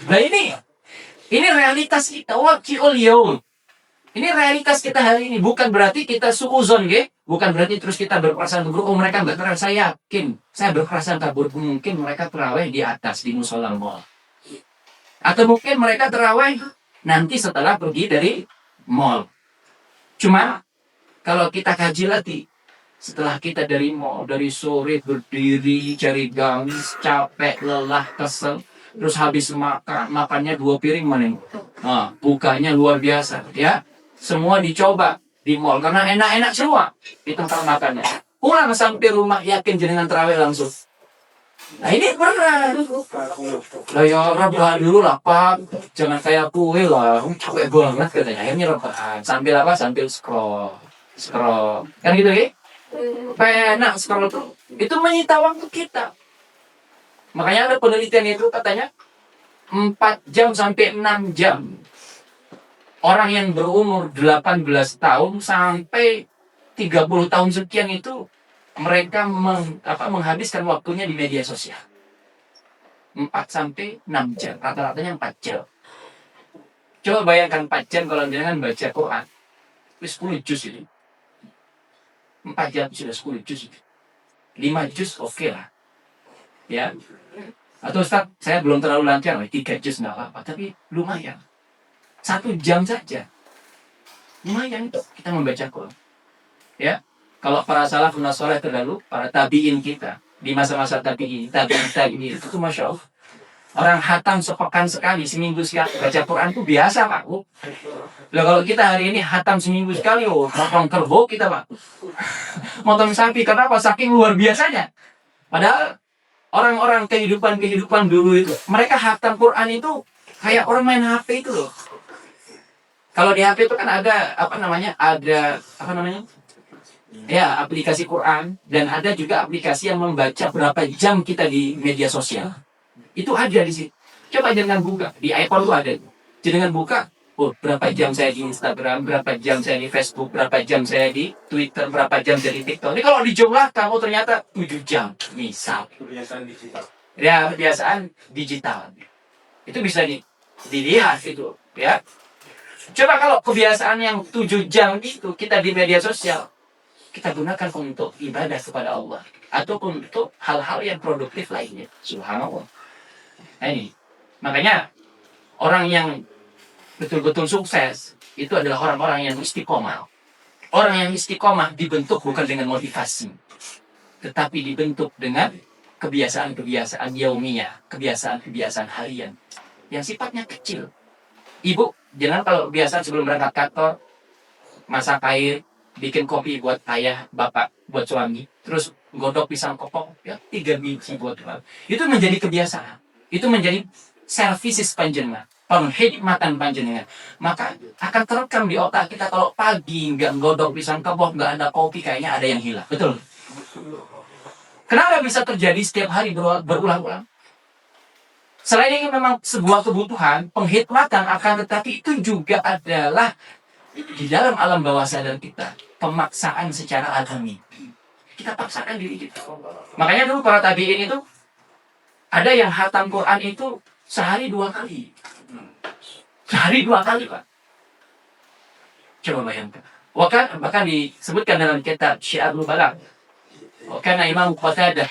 S1: Nah ini realitas kita. Waqi'ul yaum. Ini realitas kita hari ini. Bukan berarti kita suuzon, ya. Bukan berarti terus kita berprasangka buruk. Oh mereka nggak terawih. Saya yakin. Saya berprasangka buruk. Mungkin mereka terawih di atas di musola mall. Atau mungkin mereka terawih nanti setelah pergi dari mall. Cuma kalau kita kaji lagi, setelah kita dari mall, dari sore berdiri cari gamis, capek, lelah, kesel, terus habis makannya 2 piring maning. Nah, bukanya luar biasa, ya. Semua dicoba di mall karena enak-enak semua di tempat makannya. Pulang sampai rumah yakin jenengan terawih langsung. Nah ini berat. Lah ya rebahan dulu lah Pak. Jangan kayak kue lah. Capek banget katanya. Akhirnya rebahan. Sambil apa? Sambil scroll. Kan gitu ya? Enak scroll tuh. Itu menyita waktu kita. Makanya ada penelitian itu katanya 4 jam sampai 6 jam. Orang yang berumur 18 tahun sampai 30 tahun sekian itu mereka menghabiskan waktunya di media sosial. 4 sampai 6 jam. Rata-ratanya 4 jam. Coba bayangkan 4 jam kalau jangan baca Quran. 10 juz ini. 4 jam sudah 10 juz. 5 juz oke lah. Ya. Atau Ustaz, saya belum terlalu lancar. 3 juz nggak apa-apa. Tapi lumayan. 1 jam saja. Lumayan itu kita membaca Quran. Ya. Kalau para salafun saleh terdahulu, para tabiin kita di masa-masa tabiin itu Masya Allah. Orang hatam sepekan sekali, seminggu sekali baca Quran itu biasa Pak. Lah kalau kita hari ini hatam seminggu sekali, motong kerbau kita Pak. Motong sapi, kenapa? Saking luar biasanya. Padahal orang-orang kehidupan dulu itu, mereka hatam Quran itu kayak orang main HP itu loh. Kalau di HP itu kan ada ya aplikasi Quran, dan ada juga aplikasi yang membaca berapa jam kita di media sosial. Itu ada di sini. Coba jangan buka di iPhone tuh ada. Jangan buka. Oh, berapa jam saya di Instagram, berapa jam saya di Facebook, berapa jam saya di Twitter, berapa jam dari TikTok. Ini kalau dijumlahkan, oh ternyata 7 jam, misal. Kebiasaan digital. Ya, kebiasaan digital. Itu bisa dilihat itu, ya. Coba kalau kebiasaan yang 7 jam itu kita di media sosial, kita gunakan untuk ibadah kepada Allah atau untuk hal-hal yang produktif lainnya. Subhanallah. Nah, ini. Makanya orang yang betul-betul sukses itu adalah orang-orang yang istiqomah. Orang yang istiqomah dibentuk bukan dengan motivasi, tetapi dibentuk dengan kebiasaan-kebiasaan yaumiyah, kebiasaan-kebiasaan harian yang sifatnya kecil. Ibu, jangan kalau kebiasaan sebelum berangkat kantor masak air, bikin kopi buat ayah, bapak, buat suami, terus godok pisang kopong, ya 3 biji buat bapak. Itu menjadi kebiasaan. Itu menjadi services panjenengan, penghikmatan panjenengan. Maka akan terekam di otak kita kalau pagi nggak godok pisang kopong, nggak ada kopi, kayaknya ada yang hilang. Betul? Kenapa bisa terjadi setiap hari berulang-ulang? Selain ini memang sebuah kebutuhan, penghikmatan, akan tetapi itu juga adalah di dalam alam bawah sadar kita, pemaksaan secara alami. Kita paksakan diri kita. Makanya dulu para tabi'in itu ada yang hatam Quran itu sehari 2 kali. Sehari 2 kali, Pak. Coba bayangkan. Bahkan disebutkan dalam kitab Syiarul Balagh. Karena Imam Qatadah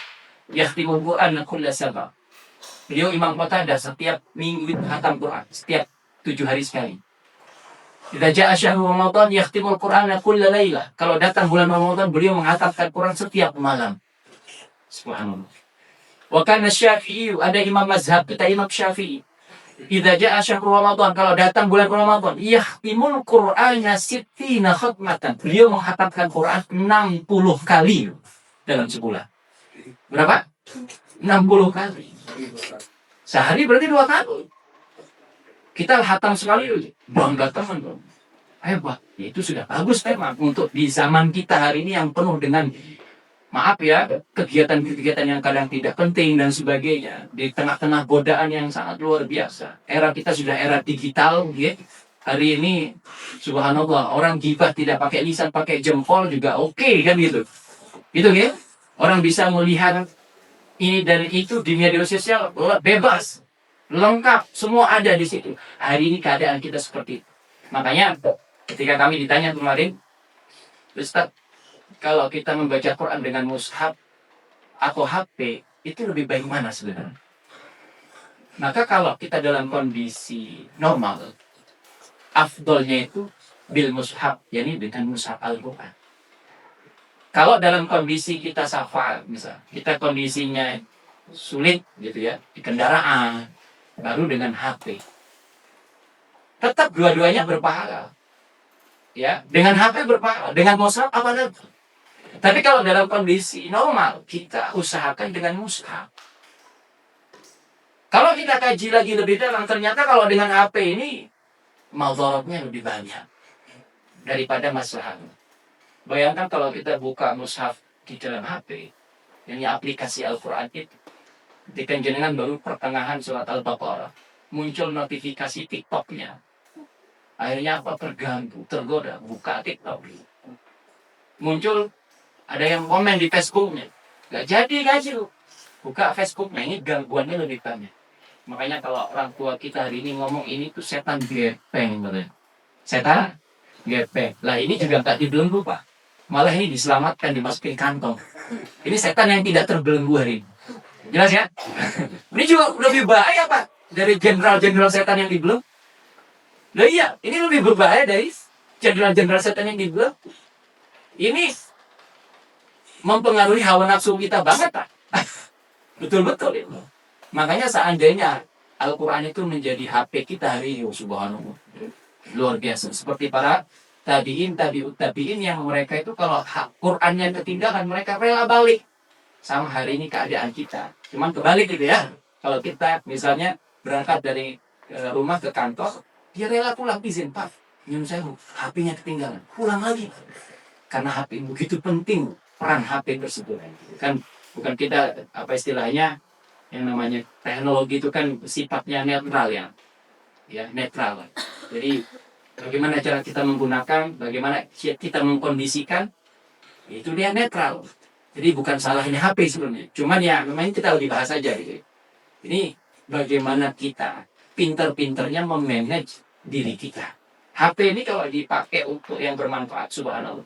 S1: yakhtimul Quran kulla sab'a. Beliau Imam Qatadah setiap minggu hatam Quran, setiap 7 hari sekali. Idza jaa syahrul Ramadan yakhtimul Qur'ana kulla lailah. Kalau datang bulan Ramadan, beliau menghatamkan Quran setiap malam. Subhanallah. Wa kana Syafi'i, ada imam mazhab kita Imam Syafi'i. Idza jaa syahrul Ramadan, kalau datang bulan Ramadan, yakhtimul Qur'ana sittina khatmatan. Beliau menghatamkan Quran 60 kali dalam sebulan. Berapa? 60 kali. Sehari berarti 2 kali. Kita hatam sekali, bangga teman. Hebat. Ya, itu sudah bagus memang untuk di zaman kita hari ini yang penuh dengan, maaf ya, kegiatan-kegiatan yang kadang tidak penting dan sebagainya. Di tengah-tengah godaan yang sangat luar biasa. Era kita sudah era digital, ya. Hari ini, subhanallah, orang gibah tidak pakai lisan, pakai jempol juga oke, kan gitu. Gitu ya. Orang bisa melihat ini dan itu di media sosial bebas. Lengkap, semua ada di situ. Hari ini keadaan kita seperti itu. Makanya ketika kami ditanya kemarin, Ustaz, kalau kita membaca Quran dengan mushaf atau HP, itu lebih baik mana sebenarnya? Maka kalau kita dalam kondisi normal, afdolnya itu bil mushaf, yakni dengan mushaf Al-Quran. Kalau dalam kondisi kita safar, misal kita kondisinya sulit gitu ya, di kendaraan, baru dengan HP. Tetap dua-duanya berpahala. Ya, dengan HP berpahala, dengan mushaf apalagi. Tapi kalau dalam kondisi normal, kita usahakan dengan mushaf. Kalau kita kaji lagi lebih dalam, ternyata kalau dengan HP ini madharatnya lebih banyak daripada maslahatnya. Bayangkan kalau kita buka mushaf di dalam HP, yang aplikasi Al-Quran itu, ketika jenengan baru pertengahan surat Al-Baqarah, muncul notifikasi TikToknya. Akhirnya apa? Terganggu, tergoda, buka TikTok. Muncul, ada yang komen di Facebooknya. Gak jadi ngaji lu. Buka Facebooknya, ini gangguannya lebih banyak. Makanya kalau orang tua kita hari ini ngomong ini tuh setan gepeng. Setan gepeng. Lah ini juga gak dibelenggu, Pak. Malah ini diselamatkan, dimasukin kantong. Ini setan yang tidak terbelenggu hari ini. Jelas ya? Ini juga lebih bahaya, Pak, dari jenderal-jenderal setan yang dibelenggu. Nah iya, ini lebih berbahaya dari jenderal-jenderal setan yang dibelenggu. Ini mempengaruhi hawa nafsu kita banget, Pak. Betul-betul itu. Makanya seandainya Al-Quran itu menjadi HP kita hari ini, subhanallah, luar biasa. Seperti para tabi'in yang mereka itu kalau Qurannya ketinggalan, mereka rela balik. Sama hari ini keadaan kita. Cuman kebalik gitu ya. Kalau kita misalnya berangkat dari rumah ke kantor, dia rela pulang izin, Pak. nyun sewu, HP-nya ketinggalan, pulang lagi. Karena HP begitu penting peran HP tersebut. Kan bukan kita apa istilahnya yang namanya teknologi itu kan sifatnya netral ya netral. Jadi bagaimana cara kita menggunakan, bagaimana kita mengkondisikan, itu dia netral. Jadi bukan salahnya HP sebenarnya. Cuman ya memang kita lebih bahas aja gitu. Ini bagaimana kita pinter-pinternya memanage diri kita. HP ini kalau dipakai untuk yang bermanfaat, subhanallah,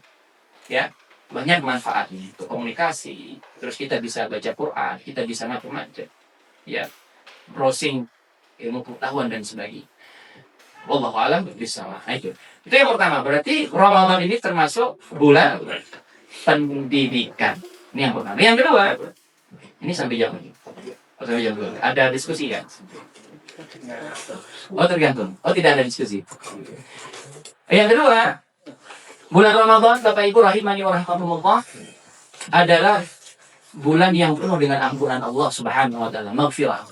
S1: ya banyak manfaatnya untuk komunikasi. Terus kita bisa baca Quran, kita bisa macam-macam, ya browsing ilmu pengetahuan dan sebagainya. Wallahu a'lam bishawab. Itu yang pertama. Berarti Ramadan ini termasuk bulan pendidikan. Ini yang pertama. Yang kedua, ini sampai jam ini. Sampai jam 2. Ada diskusi kan? Oh tergantung. Oh tidak ada diskusi. Yang kedua, bulan Ramadan, Bapak Ibu rahimani wa rahimakumullah, adalah bulan yang penuh dengan ampunan Allah Subhanahu wa taala, maghfirah.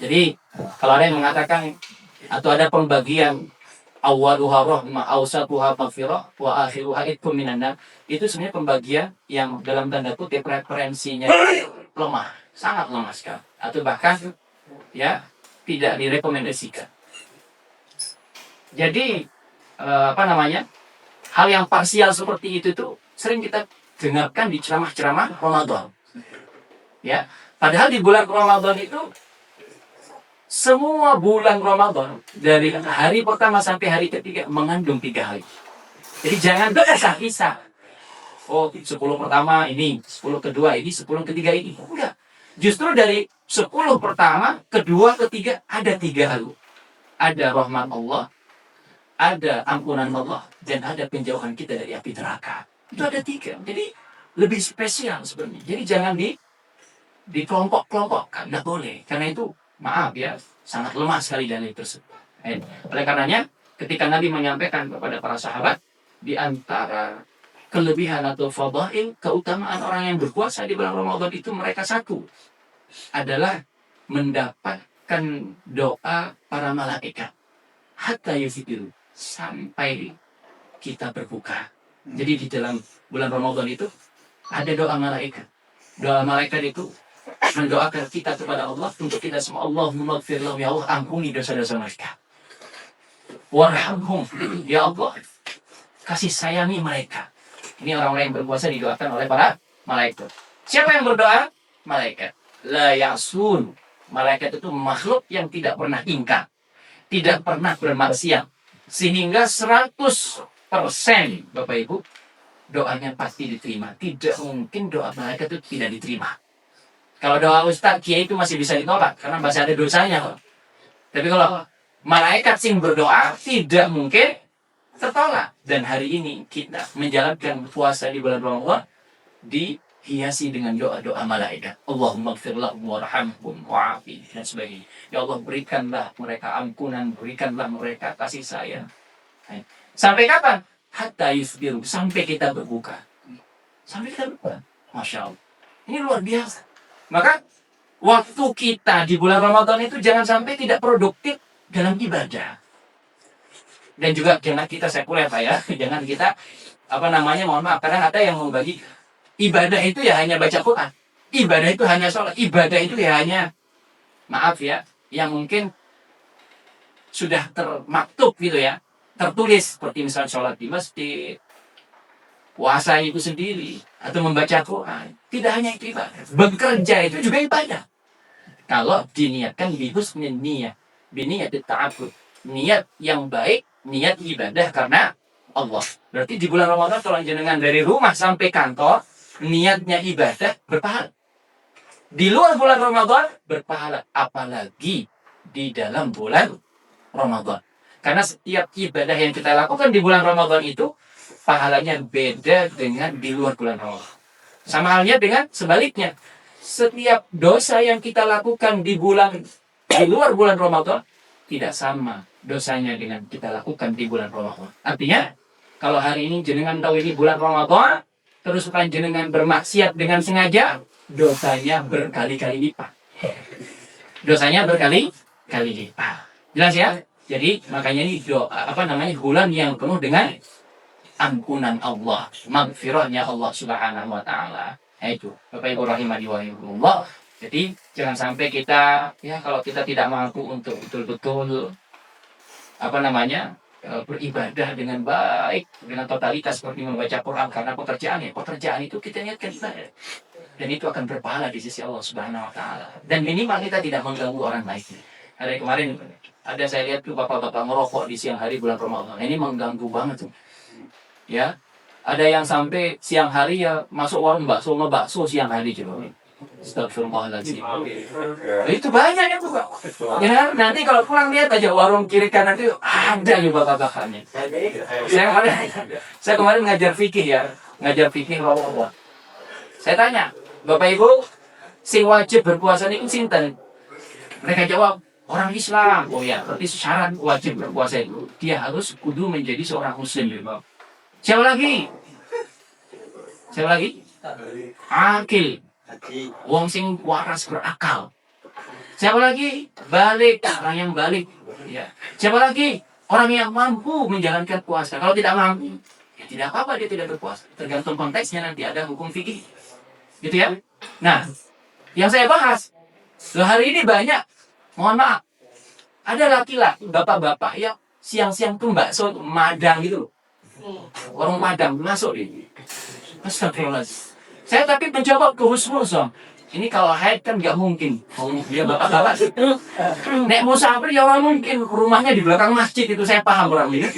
S1: Jadi, kalau ada yang mengatakan atau ada pembagian awaluha rahmah, awsatuha maghfirah, wa akhiruha itqum minan nar, itu sebenarnya pembagian yang dalam tanda kutip referensinya lemah, sangat lemah sekali, atau bahkan ya tidak direkomendasikan. Jadi hal yang parsial seperti itu tuh sering kita dengarkan di ceramah-ceramah Ramadan. Ya, padahal di bulan Ramadan itu semua bulan Ramadan dari hari pertama sampai hari ketiga mengandung 3 hari. Jadi jangan berkisah-kisah. Oh, 10 pertama ini, 10 kedua ini, 10 ketiga ini. Enggak. Justru dari 10 pertama, kedua, ketiga ada 3 hal. Ada rahmat Allah, ada ampunan Allah, dan ada penjauhan kita dari api neraka. Itu ada 3. Jadi lebih spesial sebenarnya. Jadi jangan di kelompok-kelompokkan, nggak boleh. Karena itu maaf ya, sangat lemah sekali dalil tersebut. Oleh karenanya, ketika Nabi menyampaikan kepada para sahabat, di antara kelebihan atau fadail, keutamaan orang yang berpuasa di bulan Ramadan itu mereka satu, adalah mendapatkan doa para malaikat. Hatta yufidiru, sampai kita berbuka. Jadi di dalam bulan Ramadan itu ada doa malaikat. Doa malaikat itu mendoakan kita kepada Allah untuk kita semua. Allahumma gfir lahum, ya Allah ampuni dosa-dosa mereka. Warhamhum, ya Allah kasih sayangi mereka. Ini orang-orang yang berpuasa didoakan oleh para malaikat. Siapa yang berdoa? Malaikat. La ya'sun. Malaikat itu makhluk yang tidak pernah ingkar, tidak pernah bermaksiat, sehingga 100% Bapak Ibu doanya pasti diterima. Tidak mungkin doa malaikat itu tidak diterima. Kalau doa ustaz, kiai itu masih bisa ditolak karena masih ada dosanya. Tapi kalau malaikat sing berdoa tidak mungkin tertolak. Dan hari ini kita menjalankan puasa di bulan Ramadan dihiasi dengan doa-doa malaikat. Allahumma gfir lahum warhamhum wa'afi dan sebagainya. Ya Allah berikanlah mereka ampunan, berikanlah mereka kasih sayang. Sampai kapan? Hatta yusbiru, sampai kita berbuka. Sampai kita berbuka. Masya Allah. Ini luar biasa. Maka waktu kita di bulan Ramadan itu jangan sampai tidak produktif dalam ibadah. Dan juga jangan kita sekuler Pak ya. Jangan kita mohon maaf, kadang ada yang membagi ibadah itu ya hanya baca Quran. Ibadah itu hanya sholat. Ibadah itu ya hanya, maaf ya, yang mungkin sudah termaktub gitu ya, tertulis, seperti misalnya sholat di masjid, puasa itu sendiri, atau membaca Quran. Tidak hanya itu ibadah. Bekerja itu juga ibadah. Kalau diniatkan bihusnin niyah, biniyat ta'abbud, niat yang baik, niat ibadah karena Allah. Berarti di bulan Ramadan kalau jenengan dari rumah sampai kantor, niatnya ibadah, berpahala. Di luar bulan Ramadan, berpahala. Apalagi di dalam bulan Ramadan. Karena setiap ibadah yang kita lakukan di bulan Ramadan itu, pahalanya beda dengan di luar bulan Ramadan. Sama halnya dengan sebaliknya. Setiap dosa yang kita lakukan di luar bulan Ramadan, tidak sama dosanya dengan kita lakukan di bulan Ramadan. Artinya, kalau hari ini jenengan tahu ini bulan Ramadan, terus jenengan bermaksiat dengan sengaja, dosanya berkali-kali lipat. Dosanya berkali-kali lipat. Jelas ya? Jadi makanya ini bulan yang penuh dengan ampunan Allah, maghfirahnya Allah Subhanahu wa taala. Nah, itu Bapak Ibu rahimani wa rahimakumullah. Jadi jangan sampai kita kalau kita tidak mampu untuk betul-betul beribadah dengan baik, dengan totalitas seperti membaca Quran karena pekerjaan itu kita niatkan ibadah. Dan itu akan berpahala di sisi Allah Subhanahu wa taala. Dan minimal kita tidak mengganggu orang lain. Hari kemarin ada saya lihat tuh bapak-bapak merokok di siang hari bulan Ramadan. Ini mengganggu banget tuh. Ya. Ada yang sampai siang hari ya masuk warung ngebakso siang hari coba. Astagfirullahaladzim. Itu banyak ya tuh Pak. Ya, nanti kalau pulang lihat aja warung kiri kanan itu ada ya bapak-bapaknya. Saya kemarin ngajar fikih Ramadan. Saya tanya, Bapak Ibu, si wajib berpuasa ini sinten? Mereka jawab, orang Islam. Oh ya, berarti syarat wajib berpuasa itu dia harus kudu menjadi seorang muslim. Siapa lagi? Akil. Wong sing waras berakal. Siapa lagi? Balik, orang yang balik. Ya. Siapa lagi? Orang yang mampu menjalankan puasa. Kalau tidak mampu, ya tidak apa-apa dia tidak berpuasa. Tergantung konteksnya nanti ada hukum fikih. Gitu ya. Nah, yang saya bahas, hari ini banyak, mohon maaf, ada laki-laki, bapak-bapak yang siang-siang tuh bakso Madang gitu loh. Warung Madang masuk di. Astagfirullahaladzim. Saya tapi mencoba ke husnuzon. Ini kalau haid kan nggak mungkin. Dia bapak-bapak. Nek musafir ya orang mungkin rumahnya di belakang masjid itu saya paham orang ini.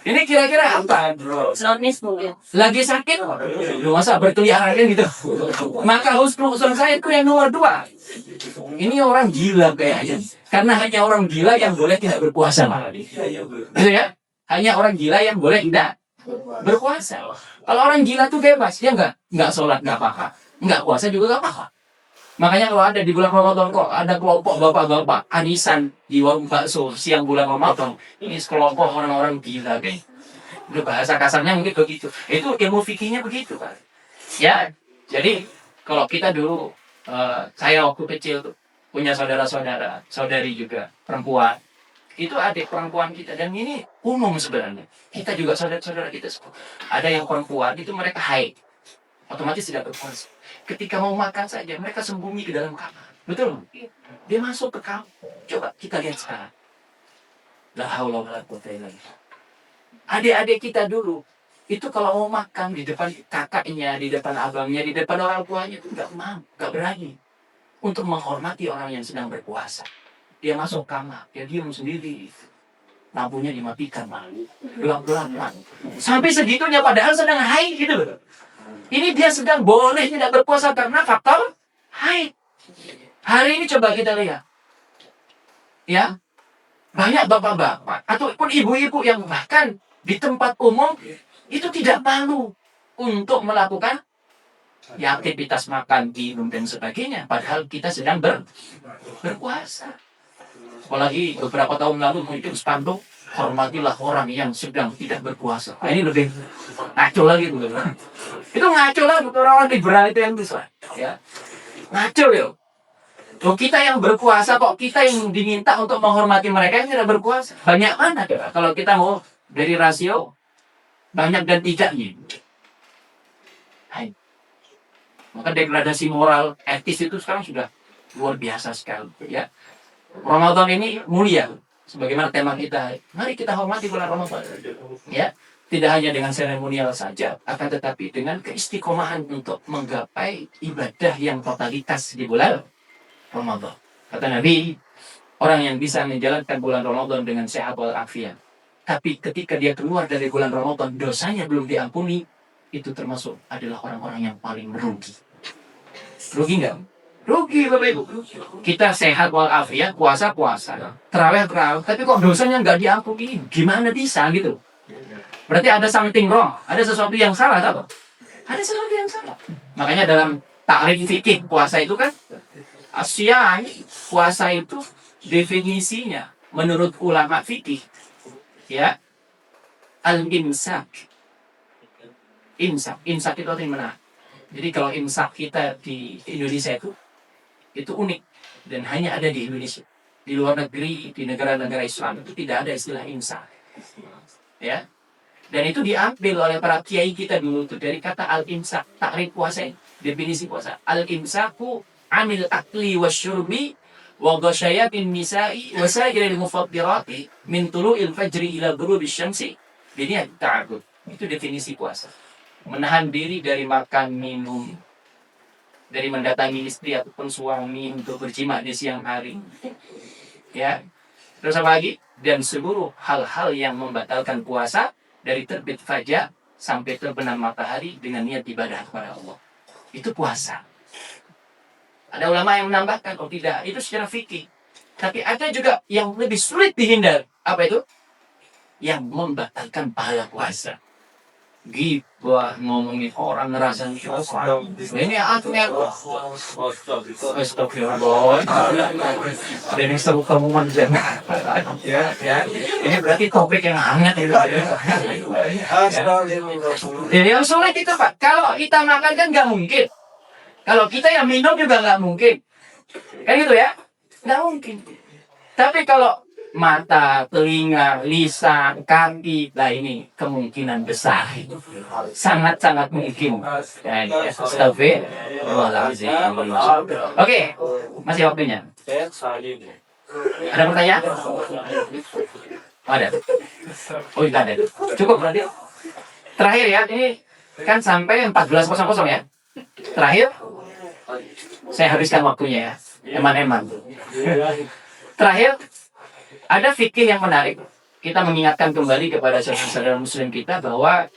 S1: Ini kira-kira apa?
S2: Kronis mungkin.
S1: Lagi sakit? Lu masa berkeliaran gitu? Maka husnuzon saya itu yang nomor 2. Ini orang gila kayaknya. Karena hanya orang gila yang boleh tidak berpuasa. Gitu ya? Hanya orang gila yang boleh tidak berpuasa. Kalau orang gila tuh bebas, dia nggak sholat nggak apa-apa, nggak puasa juga nggak apa-apa. Makanya kalau ada di bulan Ramadan kok ada kelompok bapak-bapak arisan di warung bakso siang bulan Ramadan, ini sekelompok orang-orang gila kayak. Udah bahasa kasarnya mungkin begitu. Itu ilmu fikihnya begitu kan. Ya, jadi kalau kita dulu, saya waktu kecil tuh punya saudari juga perempuan. Itu adik perempuan kita dan ini umum sebenarnya. Kita juga saudara-saudara kita semua. Ada yang perempuan itu mereka haid, otomatis tidak berpuasa. Ketika mau makan saja mereka sembunyi ke dalam kamar. Betul? Dia masuk ke kamar. Coba kita lihat sekarang. La haula wala quwwata illa billah. Adik-adik kita dulu itu kalau mau makan di depan kakaknya, di depan abangnya, di depan orang tuanya itu nggak berani untuk menghormati orang yang sedang berpuasa. Dia masuk kamar, dia diam sendiri. Lampunya dimatikan, gelap-gelapan. Sampai segitunya padahal sedang haid gitu loh. Ini dia sedang boleh tidak berpuasa karena faktor haid. Hari ini coba kita lihat. Ya, banyak bapak-bapak ataupun ibu-ibu yang bahkan di tempat umum itu tidak malu untuk melakukan aktivitas makan, minum dan sebagainya. Padahal kita sedang berpuasa. Apalagi beberapa tahun lalu mungkin spanduk, hormatilah orang yang sedang tidak berpuasa. Nah, ini lebih ngaco lagi tuh. Itu ngaco lah, orang liberal itu yang bisa. Ya. Ngaco ya. Tuh kita yang berpuasa kok kita yang diminta untuk menghormati mereka yang tidak berpuasa. Banyak mana coba kalau kita mau dari rasio banyak dan tidaknya. Hai. Maka degradasi moral etis itu sekarang sudah luar biasa sekali ya. Ramadan ini mulia, sebagaimana tema kita. Mari kita hormati bulan Ramadan. Ya, tidak hanya dengan seremonial saja, akan tetapi dengan keistiqomahan untuk menggapai ibadah yang totalitas di bulan Ramadan. Kata Nabi, orang yang bisa menjalankan bulan Ramadan dengan sehat walafiat, tapi ketika dia keluar dari bulan Ramadan, dosanya belum diampuni, itu termasuk adalah orang-orang yang paling merugi. Rugi nggak? Rugi Bapak Ibu. Kita sehat walafiat, puasa, terawih, tapi kok dosanya nggak diampuni? Gimana bisa gitu? Berarti ada something wrong, ada sesuatu yang salah, apa? Ada sesuatu yang salah. Makanya dalam takrif fikih puasa itu kan, asyai puasa itu definisinya menurut ulama fikih, ya, al-imsak. Imsak itu artinya menahan. Jadi kalau imsak kita di Indonesia itu unik dan hanya ada di Indonesia. Di luar negeri, di negara-negara Islam itu tidak ada istilah imsak. Ya. Dan itu diambil oleh para kiai kita dulu tuh dari kata al-imsak, takrif puasa, definisi puasa. Al-imsaku anil akli wasyurbi wa ghasyayatin nisa'i wa sa'iril mufattirati min tulu'il fajri ila ghurubi syamsi biniat ta'abbud. Itu definisi puasa. Menahan diri dari makan, minum, dari mendatangi istri ataupun suami untuk berjima di siang hari. Ya. Terus apa lagi? Dan seluruh hal-hal yang membatalkan puasa dari terbit fajar sampai terbenam matahari dengan niat ibadah kepada Allah. Itu puasa. Ada ulama yang menambahkan, oh tidak, itu secara fikih. Tapi ada juga yang lebih sulit dihindar. Apa itu? Yang membatalkan pahala puasa. Gibah, ngomongin orang, ngerasain syukur. Ini akhirnya astagfirullah. Dan yang seru kamu manja. Ya. Ini berarti topik yang hangat itu. Jadi yang sulit itu Pak. Kalau kita makan kan nggak mungkin. Kalau kita yang minum juga nggak mungkin. Kan gitu ya? Nggak mungkin. Tapi kalau mata, telinga, lisan, kaki, nah ini kemungkinan besar. Sangat-sangat mungkin. Astagfirullahaladzim. Oke, masih waktunya. Ada pertanyaan? Ada. Oh, tidak ada. Cukup berarti. Terakhir ya, ini kan sampai 14.00 ya. Terakhir, saya habiskan waktunya ya. Eman-eman. Terakhir, ada fikih yang menarik. Kita mengingatkan kembali kepada saudara muslim kita bahwa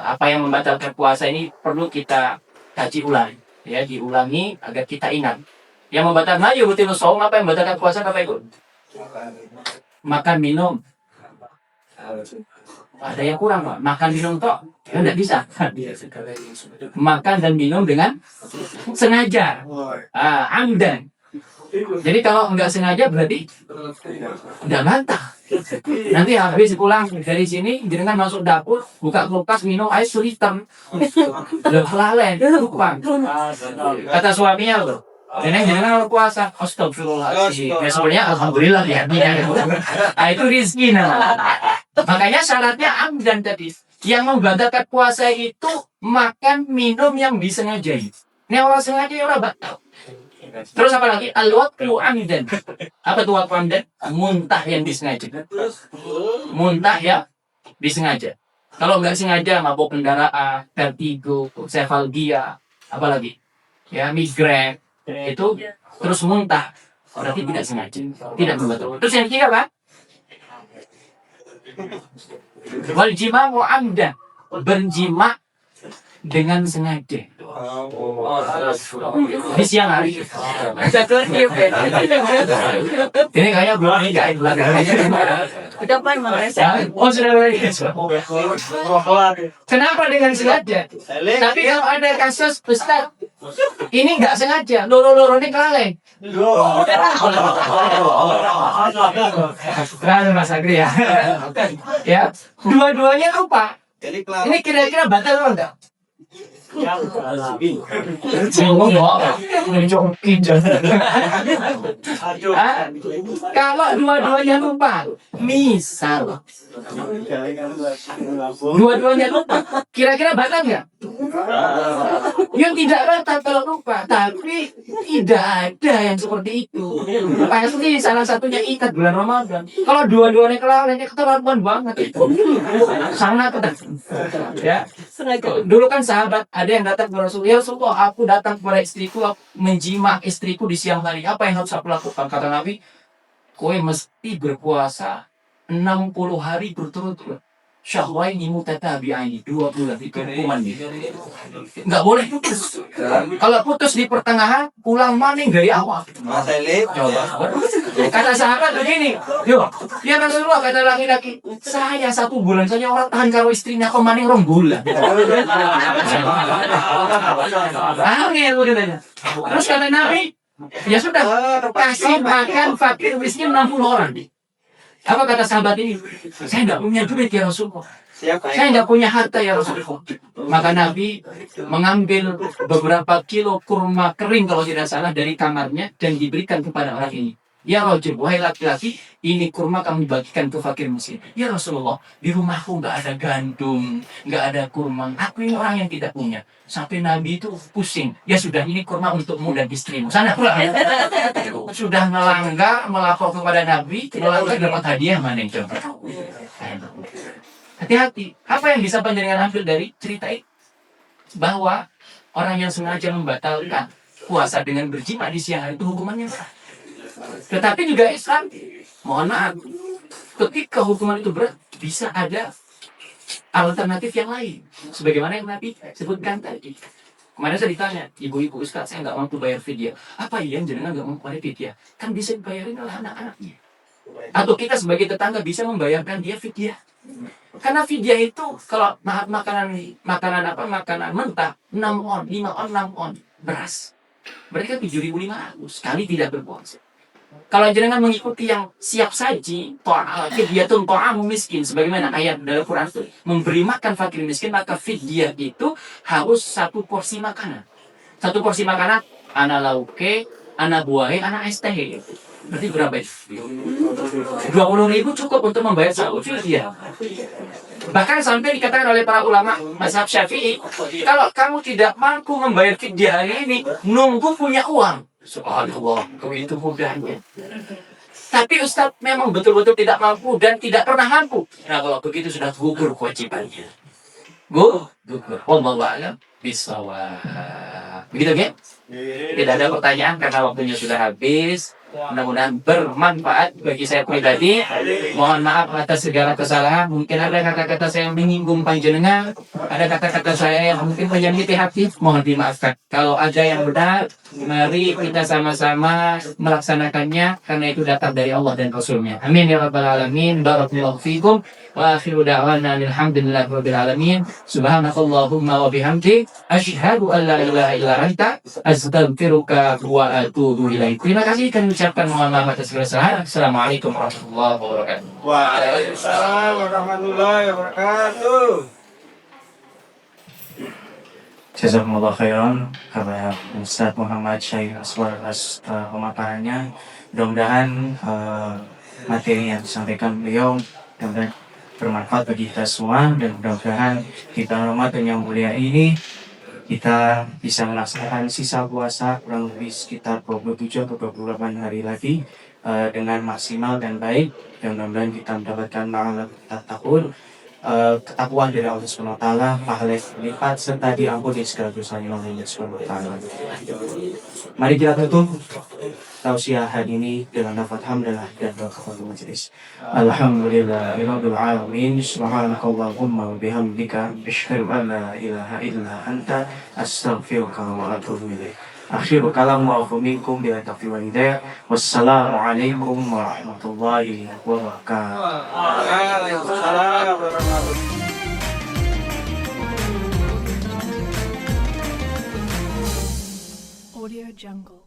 S1: apa yang membatalkan puasa ini perlu kita kaji ulang. Ya, diulangi agar kita ingat. Yang membatalkan yubutilus shaum, apa yang membatalkan puasa apa itu? Makan minum. Ada yang kurang Pak, makan minum toh tidak bisa. Makan dan minum dengan sengaja, amdan. Jadi kalau nggak sengaja berarti nggak bantah. Nanti habis pulang dari sini, jenengan masuk dapur, buka kulkas, minum air hitam, lalen, lupa. Kata suaminya loh, Nenek jangan puasa, astagfirullahaladzim. Besoknya alhamdulillah ya. Nah, itu rezeki makanya syaratnya amdan tadi. Yang membatalkan puasa itu makan minum yang disengajai. Ini orang sengaja orang batal. Terus apa lagi? Al-waqtu amdan. Apa itu waqtu amdan? Muntah yang disengaja. Muntah ya disengaja. Kalau nggak sengaja mabuk kendaraan, vertigo, sefalgia, apa lagi? Ya migrain. Itu terus muntah berarti tidak sengaja, tidak membatalkan. Terus yang ketiga apa? Wal jima'u amdan, berjima dengan sengaja di siang hari. Ini kayaknya belum nikah itu lagi.
S2: Depan merasa.
S1: Oh sudah. Kenapa dengan sengaja? Tapi kalau ada kasus Ustaz, ini nggak sengaja, loro-loro ini kelalaian. Kan Mas Agri ya. Ya, dua-duanya lupa. Ini kira-kira batal atau enggak? Kalau dua-duanya lupa, misal dua-duanya lupa, kira-kira batal nggak? Yang tidak batal kalau lupa, tapi tidak ada yang seperti itu. Pasti salah satunya ikat bulan Ramadan. Kalau dua-duanya kelalaian, keterlaluan banget itu. Sangat ya. Dulu kan sahabat ada yang datang ke Rasulullah, ya Rasulullah, aku datang kepada istriku, aku menjima istriku di siang hari. Apa yang harus aku lakukan? Kata Nabi, kowe mesti berpuasa 60 hari berturut-turut. Syahwaini mutatabi'aini, 2 bulan itu hukuman gitu. Enggak boleh putus. Kalau putus di pertengahan, pulang maning dari awal. Coba. Kata sahabat begini, yo, ya Rasulullah, kata laki-laki, saya 1 bulan saja orang tahan karo istrinya, kok maning 2 bulan. Angel katanya. Terus kata Nabi, ya sudah, kasih makan fakir miskin 60 orang. Apa kata sahabat ini? Saya tidak punya duit ya Rasulullah. Saya tidak punya harta ya Rasulullah. Maka Nabi mengambil beberapa kilo kurma kering kalau tidak salah dari kamarnya dan diberikan kepada orang ini. Ya rajul, wahai laki-laki, ini kurma kami bagikan ke fakir miskin. Ya Rasulullah, di rumahku nggak ada gandum, nggak ada kurma. Aku ini orang yang tidak punya. Sampai Nabi itu pusing. Ya sudah, ini kurma untukmu dan istrimu. Sana pulang. Sudah melanggar, melapor kepada Nabi, melanggar dapat hadiah mana yang coba. Hati-hati. Apa yang bisa panjenengan ambil dari cerita ini? Bahwa orang yang sengaja membatalkan puasa dengan berjima di siang hari itu hukumannya berat. Tetapi juga Islam, mohon maaf, ketika hukuman itu berat, bisa ada alternatif yang lain. Sebagaimana yang Nabi sebutkan tadi. Kemarin saya ditanya, ibu-ibu Ustaz, saya nggak mampu bayar fidyah. Apa iya jenengan nggak mampu bayar fidyah? Kan bisa dibayarin oleh anak-anaknya. Atau kita sebagai tetangga bisa membayarkan dia fidyah. Karena fidyah itu kalau makanan mentah 6 on, 5 on, 6 on beras. Mereka 7.500 sekali tidak berpuasa. Kalau jenengan mengikuti yang siap saji, fidyatun ta'amu miskin, sebagaimana ayat dalam Quran itu memberi makan fakir miskin, maka fidyah itu harus 1 porsi makanan. 1 porsi makanan, ana lauke, ana buahe, ana es teh. Berarti berapa itu? 20.000 cukup untuk membayar 1 fidyah. Bahkan sampai dikatakan oleh para ulama mazhab Syafi'i, kalau kamu tidak mampu membayar fidyah hari ini, nunggu punya uang. Subhanallah, itu mudahnya. Tapi Ustadz memang betul-betul tidak mampu dan tidak pernah mampu. Nah kalau begitu sudah gugur kewajibannya. Gugur. Wallahu a'lam bishawab. Begitu, Gen? Tidak ada pertanyaan karena waktunya sudah habis. Mudah-mudahan bermanfaat bagi saya pribadi. Mohon maaf atas segala kesalahan. Mungkin ada kata-kata saya yang menyinggung panjenengan, ada kata-kata saya yang mungkin menyakiti hati. Mohon dimaafkan. Kalau ada yang benar, mari kita sama-sama melaksanakannya karena itu datang dari Allah dan Rasulnya. Amin ya rabbal alamin. Barakallahu fikum. Wa akhiru da'wana alhamdulillahi rabbil alamin. Subhanakallahumma wa bihamdik, asyhadu an la ilaha illa anta, astaghfiruka wa atubu ilaik. Terima kasih, kami ucapkan mohon maaf atas segala kesalahan. Assalamualaikum warahmatullahi wabarakatuh.
S3: Waalaikumsalam warahmatullahi wabarakatuh.
S4: Jazakumullah khairan kepada Ustaz Muhammad Syahir Aswar atas pemaparannya. Mudah-mudahan materi yang disampaikan beliau mudah-mudahan bermanfaat bagi kita semua, dan mudah-mudahan di bulan Ramadan yang mulia ini kita bisa melaksanakan sisa puasa kurang lebih sekitar 27 atau 28 hari lagi dengan maksimal dan baik, dan mudah-mudahan kita mendapatkan pahala tahun ketakwaan dari Allah SWT, pahala lipat serta diampuni segala dosanya oleh Allah SWT. Mari kita tutup tausiah hari ini dengan lafaz hamdalah dan doa kafaratul majelis. Alhamdulillahirabbil alamin. Subhanakallahumma wa bihamdika, asyhadu an la ilaha illa anta, astaghfiruka wa atubu ilaik. Akhiru kalam wa afu minkum bila taufiq wal hidayah. Wassalamualaikum warahmatullahi wabarakatuh.
S3: Waalaikumsalam warahmatullahi wabarakatuh.
S5: Audio Jungle.